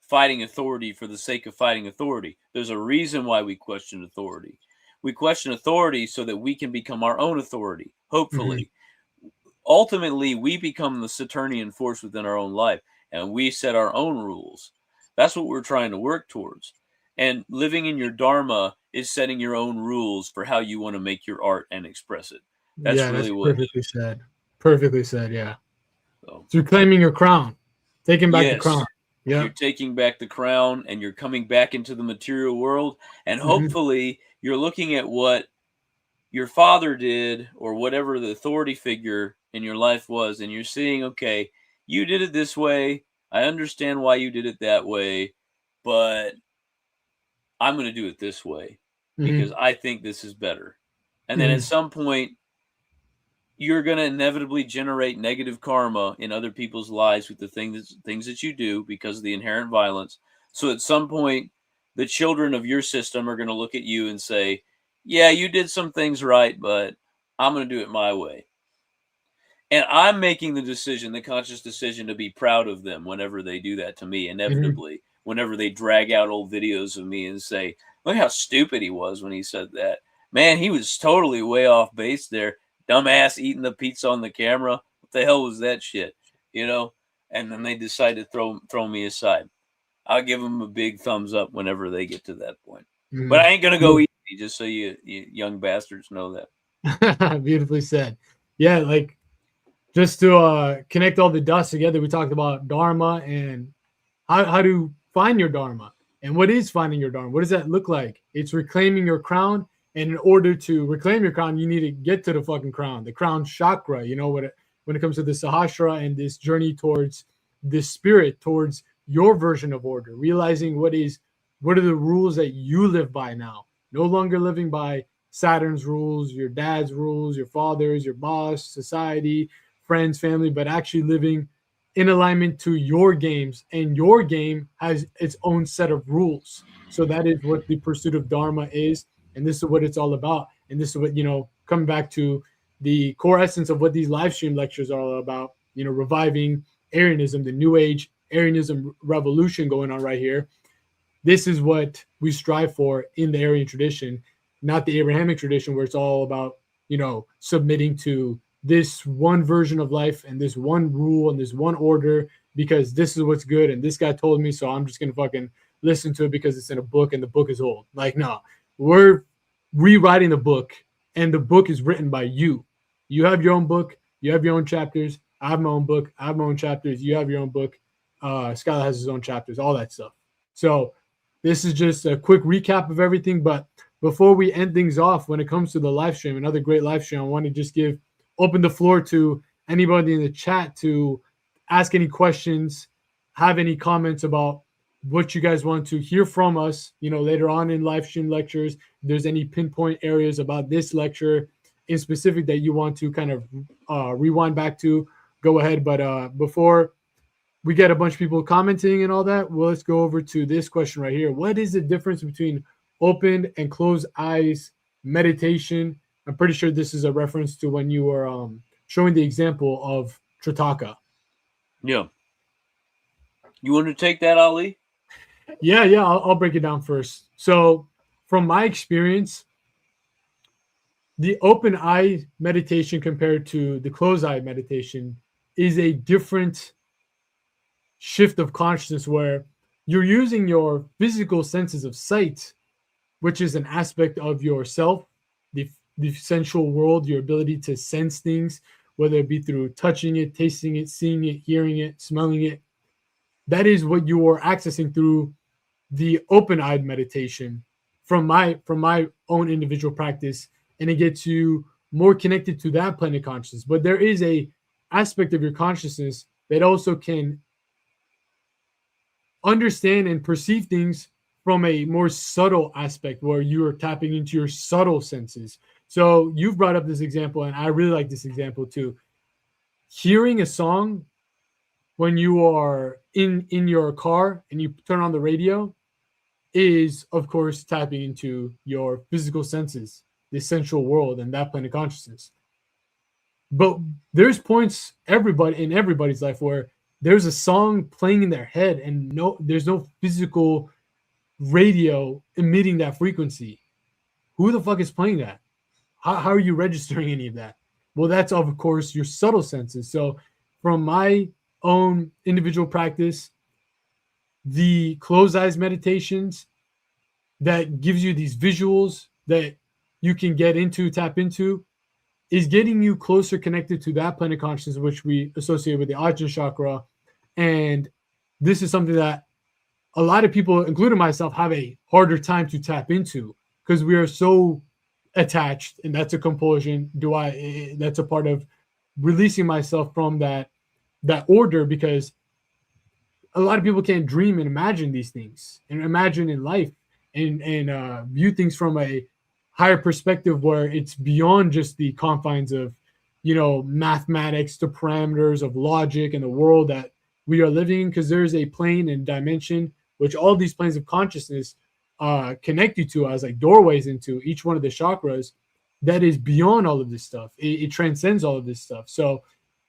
fighting authority for the sake of fighting authority. There's a reason why we question authority. We question authority so that we can become our own authority, hopefully. Ultimately, we become the Saturnian force within our own life, and we set our own rules. That's what we're trying to work towards. And living in your Dharma is setting your own rules for how you want to make your art and express it. That's Yeah, that's really what. perfectly said. Perfectly said. Yeah, So, it's reclaiming your crown, taking back the yes, crown. Yeah. you're taking back the crown and you're coming back into the material world. And Hmm. hopefully, you're looking at what your father did or whatever the authority figure in your life was, and you're seeing, okay, you did it this way. I understand why you did it that way, but I'm going to do it this way because Hmm. I think this is better. And then at Hmm. some point, you're going to inevitably generate negative karma in other people's lives with the things that you do because of the inherent violence. So at some point, the children of your system are going to look at you and say, yeah, you did some things right, but I'm going to do it my way. And I'm making the conscious decision to be proud of them whenever they do that to me, Hmm. inevitably, whenever they drag out old videos of me and say, look how stupid he was when he said that. Man, he was totally way off base there. Dumbass eating the pizza on the camera. What the hell was that shit? You know? And then they decide to throw me aside. I'll give them a big thumbs up whenever they get to that point. But Hmm. I ain't gonna go easy, just so you young bastards know that. Beautifully said. Yeah, like just to connect all the dots together, we talked about Dharma and how to find your Dharma. And what is finding your Dharma? What does that look like? It's reclaiming your crown. And in order to reclaim your crown, you need to get to the fucking crown, the crown chakra. You know, when it comes to the Sahasrara and this journey towards this spirit, towards your version of order, realizing what are the rules that you live by now. No longer living by Saturn's rules, your dad's rules, your father's, your boss, society, friends, family, but actually living in alignment to your games, and your game has its own set of rules. So that is what the pursuit of Dharma is, and this is what it's all about. And this is what, coming back to the core essence of what these live stream lectures are all about, reviving Aryanism, the new age Aryanism revolution going on right here. This is what we strive for in the Aryan tradition, not the Abrahamic tradition, where it's all about, submitting to this one version of life and this one rule and this one order because this is what's good and this guy told me, so I'm just gonna fucking listen to it because it's in a book and the book is old. Like, no, we're rewriting the book, and the book is written by you. You have your own book, you have your own chapters. I have my own book, I have my own chapters. You have your own book. Skyler has his own chapters, all that stuff. So this is just a quick recap of everything. But before we end things off, when it comes to the live stream, another great live stream, I want to just open the floor to anybody in the chat to ask any questions, have any comments about what you guys want to hear from us, later on in live stream lectures. If there's any pinpoint areas about this lecture in specific that you want to kind of rewind back to, go ahead. But before we get a bunch of people commenting and all that, well, let's go over to this question right here. What is the difference between open and closed eyes meditation? I'm pretty sure this is a reference to when you were showing the example of Tritaka. Yeah. You want to take that, Ali? Yeah, I'll break it down first. So, from my experience, the open eye meditation compared to the closed eye meditation is a different shift of consciousness where you're using your physical senses of sight, which is an aspect of yourself, the sensual world, your ability to sense things, whether it be through touching it, tasting it, seeing it, hearing it, smelling it. That is what you are accessing through the open-eyed meditation from my own individual practice, and it gets you more connected to that plane of consciousness. But there is a aspect of your consciousness that also can understand and perceive things from a more subtle aspect where you are tapping into your subtle senses. So you've brought up this example, and I really like this example too. Hearing a song when you are in your car and you turn on the radio is, of course, tapping into your physical senses, the essential world, and that plane of consciousness. But there's points everybody's life where there's a song playing in their head and there's no physical radio emitting that frequency. Who the fuck is playing that? How are you registering any of that? Well, that's of course your subtle senses. So from my own individual practice, the closed eyes meditations that gives you these visuals that you can tap into, is getting you closer connected to that plane of consciousness, which we associate with the Ajna chakra. And this is something that a lot of people, including myself, have a harder time to tap into because we are so attached, and that's a compulsion. That's a part of releasing myself from that order, because a lot of people can't dream and imagine these things and imagine in life and view things from a higher perspective where it's beyond just the confines of mathematics, the parameters of logic and the world that we are living in, because there's a plane and dimension which all these planes of consciousness connect you to as like doorways into each one of the chakras that is beyond all of this stuff. It transcends all of this stuff. So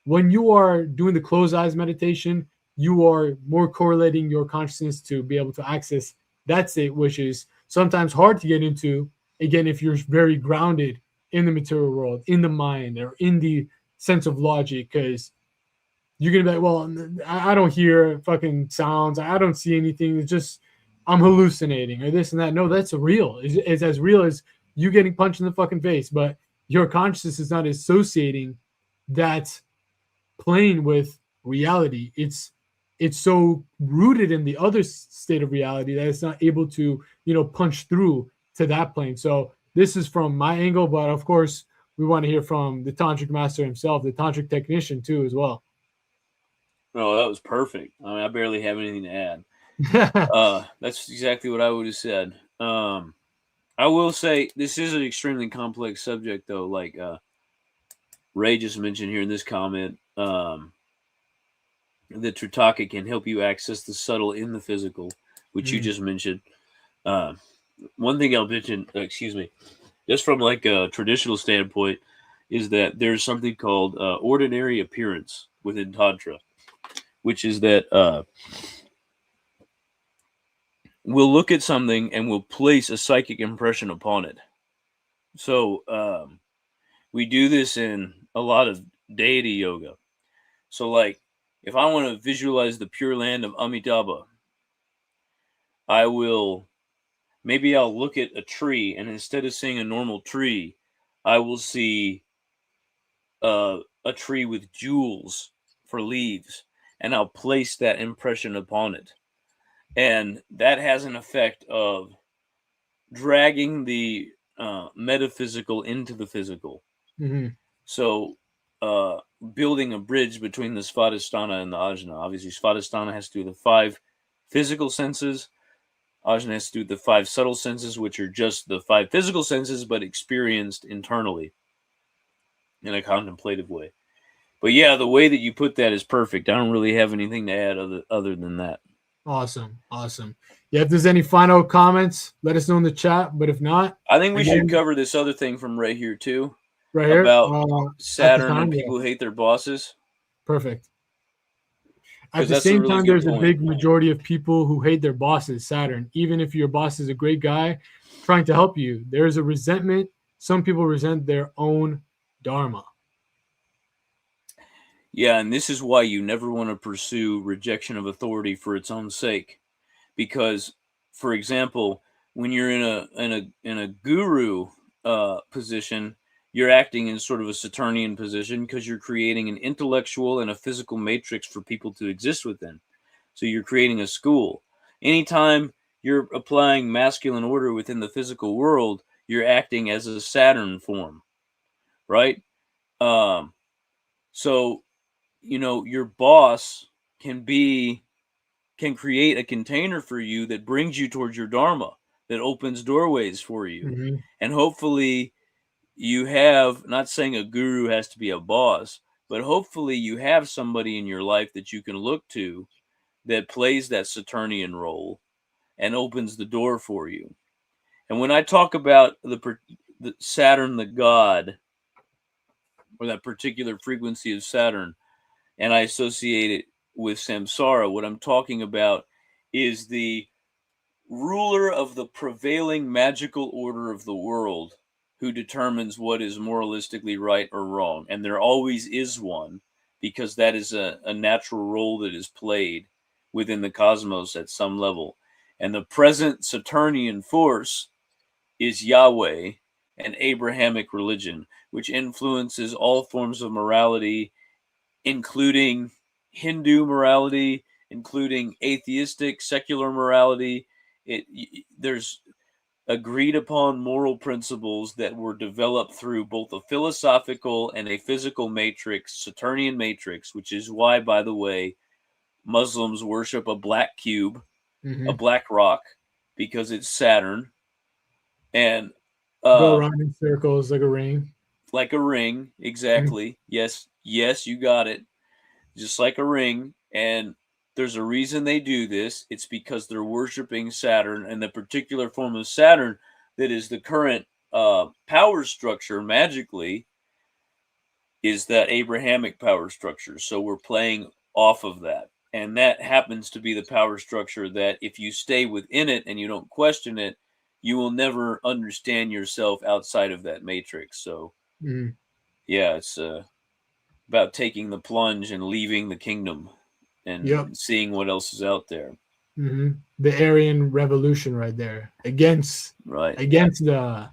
when you are doing the closed eyes meditation, you are more correlating your consciousness to be able to access that state, which is sometimes hard to get into, again, if you're very grounded in the material world, in the mind, or in the sense of logic, because you're going to be like, well, I don't hear fucking sounds. I don't see anything. It's just I'm hallucinating or this and that. No, that's real. It's as real as you getting punched in the fucking face, but your consciousness is not associating that plane with reality. It's so rooted in the other state of reality that it's not able to, punch through to that plane. So this is from my angle, but of course we want to hear from the tantric master himself, the tantric technician too, as well. Oh, that was perfect. I mean, I barely have anything to add. That's exactly what I would have said. I will say this is an extremely complex subject, though. Like Ray just mentioned here in this comment, the Tritaka can help you access the subtle in the physical, which you just mentioned. One thing I'll mention, just from like a traditional standpoint, is that there's something called ordinary appearance within Tantra, which is that we'll look at something and we'll place a psychic impression upon it. So we do this in a lot of deity yoga. So like, if I want to visualize the Pure Land of Amitabha, I'll look at a tree, and instead of seeing a normal tree, I will see a tree with jewels for leaves, and I'll place that impression upon it. And that has an effect of dragging the metaphysical into the physical. Mm-hmm. So building a bridge between the Svadhisthana and the Ajna. Obviously, Svadhisthana has to do with the 5 physical senses. Ajna has to do with the 5 subtle senses, which are just the 5 physical senses, but experienced internally in a contemplative way. But yeah, the way that you put that is perfect. I don't really have anything to add other than that. Awesome. Yeah, if there's any final comments, let us know in the chat. But if not, I think we should cover this other thing from right here too. Right here about Saturn and yeah. people who hate their bosses. Perfect. At the that's a same really time, good there's a point. big majority of people who hate their bosses, Saturn. Even if your boss is a great guy trying to help you, there's a resentment. Some people resent their own Dharma. Yeah, and this is why you never want to pursue rejection of authority for its own sake. Because, for example, when you're in a guru position, you're acting in sort of a Saturnian position because you're creating an intellectual and a physical matrix for people to exist within. So you're creating a school. Anytime you're applying masculine order within the physical world, you're acting as a Saturn form, right? Um, so your boss can create a container for you that brings you towards your dharma, that opens doorways for you. Mm-hmm. And hopefully you have, not saying a guru has to be a boss, but hopefully you have somebody in your life that you can look to that plays that Saturnian role and opens the door for you. And when I talk about the Saturn, the god, or that particular frequency of Saturn, and I associate it with samsara, what I'm talking about is the ruler of the prevailing magical order of the world who determines what is moralistically right or wrong. And there always is one, because that is a natural role that is played within the cosmos at some level. And the present Saturnian force is Yahweh, an Abrahamic religion, which influences all forms of morality, including Hindu morality, including atheistic, secular morality. There's agreed upon moral principles that were developed through both a philosophical and a physical matrix, Saturnian matrix, which is why, by the way, Muslims worship a black cube, Mm-hmm. a black rock, because it's Saturn, and Go around in circles like a ring. like a ring, Mm-hmm. exactly. Yes, you got it. Just like a ring. And there's a reason they do this. It's because they're worshiping Saturn, and the particular form of Saturn that is the current power structure magically is that Abrahamic power structure. So we're playing off of that. And that happens to be the power structure that if you stay within it and you don't question it, you will never understand yourself outside of that matrix. So, Mm-hmm. yeah, it's about taking the plunge and leaving the kingdom Yep. and seeing what else is out there. Mm-hmm. The Aryan Revolution, right there, against Right. the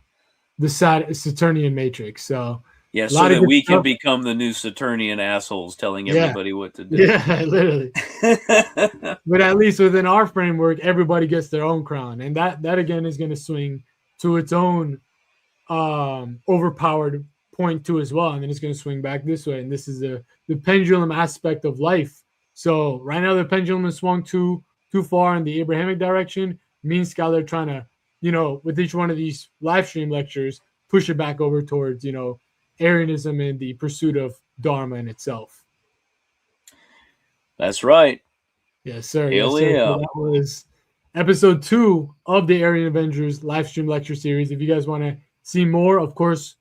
Saturnian matrix. So Yeah, a so lot of that good we can stuff. become the new Saturnian assholes telling Yeah, everybody what to do. yeah, literally. But at least within our framework, everybody gets their own crown, and that again is going to swing to its own overpowered point too as well, and then it's going to swing back this way. And this is the pendulum aspect of life. So right now the pendulum is swung too far in the Abrahamic direction. Me and Skyler trying to, with each one of these live stream lectures, push it back over towards Arianism and the pursuit of Dharma in itself. That's right. Yes, sir. Yes, Hell sir. So yeah. that was episode 2 of the Aryan Avengers live stream lecture series. If you guys want to see more, of course,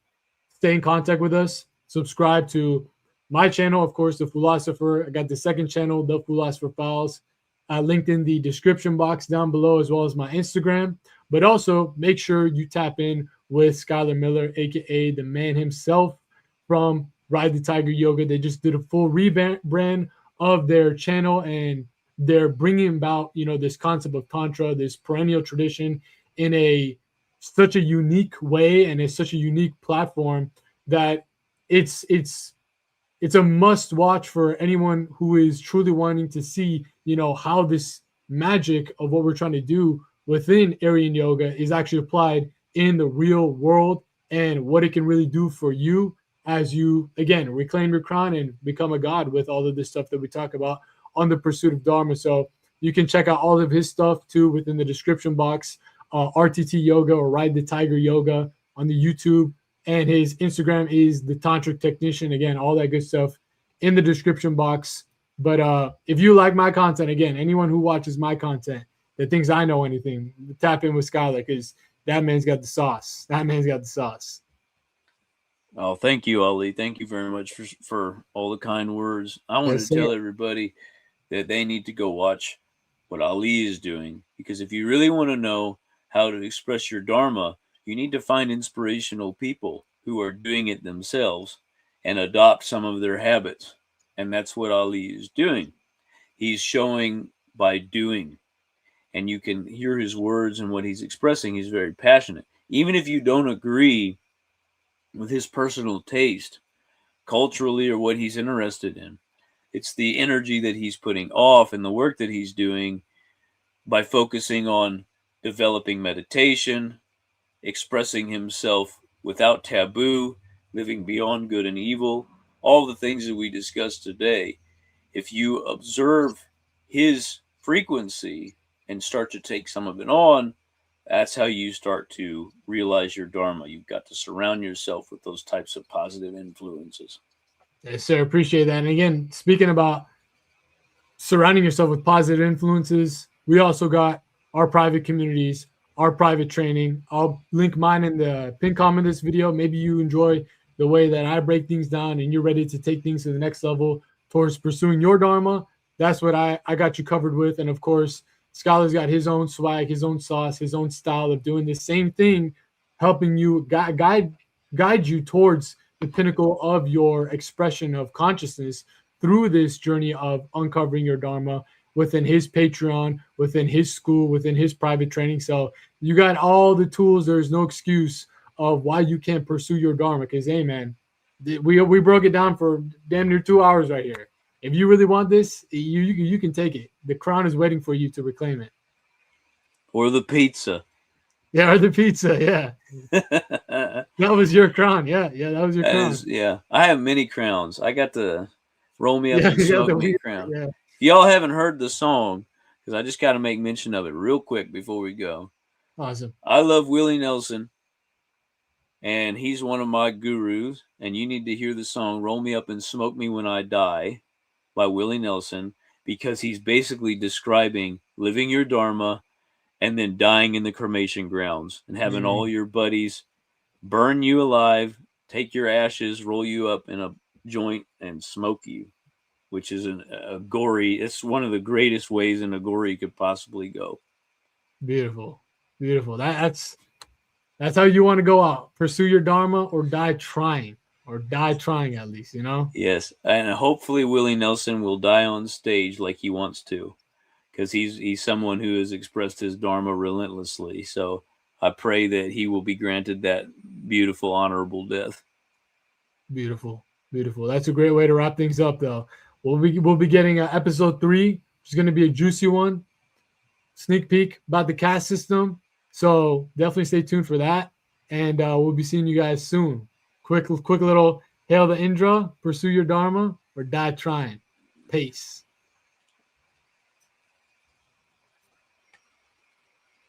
stay in contact with us. Subscribe to my channel, of course, The Philosopher. I got the second channel, The Philosopher Files, linked in the description box down below, as well as my Instagram. But also make sure you tap in with Skyler Miller, aka the man himself from Ride the Tiger Yoga. They just did a full rebrand of their channel, and they're bringing about this concept of tantra, this perennial tradition, in such a unique way, and it's such a unique platform that it's a must watch for anyone who is truly wanting to see how this magic of what we're trying to do within Aryan yoga is actually applied in the real world, and what it can really do for you as you again reclaim your crown and become a god with all of this stuff that we talk about on the pursuit of Dharma. So you can check out all of his stuff too within the description box. RTT Yoga, or Ride the Tiger Yoga, on the YouTube, and his Instagram is the Tantric Technician. Again, all that good stuff in the description box. But if you like my content, again, anyone who watches my content that thinks I know anything, tap in with Skyler, because that man's got the sauce. That man's got the sauce. Oh, thank you, Ali. Thank you very much for all the kind words. I wanted Yes, to sir. tell everybody that they need to go watch what Ali is doing. Because if you really want to know how to express your Dharma, you need to find inspirational people who are doing it themselves and adopt some of their habits. And that's what Ali is doing. He's showing by doing. And you can hear his words and what he's expressing. He's very passionate. Even if you don't agree with his personal taste, culturally, or what he's interested in, it's the energy that he's putting off and the work that he's doing by focusing on developing meditation, expressing himself without taboo, living beyond good and evil, all the things that we discussed today. If you observe his frequency and start to take some of it on, that's how you start to realize your Dharma. You've got to surround yourself with those types of positive influences. Yes, sir. Appreciate that. And again, speaking about surrounding yourself with positive influences, we also got our private communities, our private training. I'll link mine in the pinned comment of this video. Maybe you enjoy the way that I break things down and you're ready to take things to the next level towards pursuing your Dharma. That's what I got you covered with. And of course, Skyler's got his own swag, his own sauce, his own style of doing the same thing, helping you guide you towards the pinnacle of your expression of consciousness through this journey of uncovering your Dharma within his Patreon, within his school, within his private training. So you got all the tools. There's no excuse of why you can't pursue your Dharma. Because, hey, man, we broke it down for damn near 2 hours right here. If you really want this, you can take it. The crown is waiting for you to reclaim it. Or the pizza. Yeah, or the pizza, yeah. That was your crown. Yeah, that was your crown. Yeah, I have many crowns. I got to roll me up and smoke me a crown. Yeah. If y'all haven't heard the song, because I just got to make mention of it real quick before we go. Awesome. I love Willie Nelson, and he's one of my gurus, and you need to hear the song Roll Me Up and Smoke Me When I Die by Willie Nelson, because he's basically describing living your Dharma and then dying in the cremation grounds and having all your buddies burn you alive, take your ashes, roll you up in a joint and smoke you, which is a gory, it's one of the greatest ways an agori could possibly go. Beautiful. That's how you want to go out. Pursue your Dharma or die trying at least, you know? Yes. And hopefully Willie Nelson will die on stage like he wants to, because he's someone who has expressed his Dharma relentlessly. So I pray that he will be granted that beautiful, honorable death. Beautiful. That's a great way to wrap things up, though. We'll be getting episode 3, which is going to be a juicy one. Sneak peek about the caste system. So definitely stay tuned for that. And we'll be seeing you guys soon. Quick little hail the Indra, pursue your Dharma, or die trying. Peace.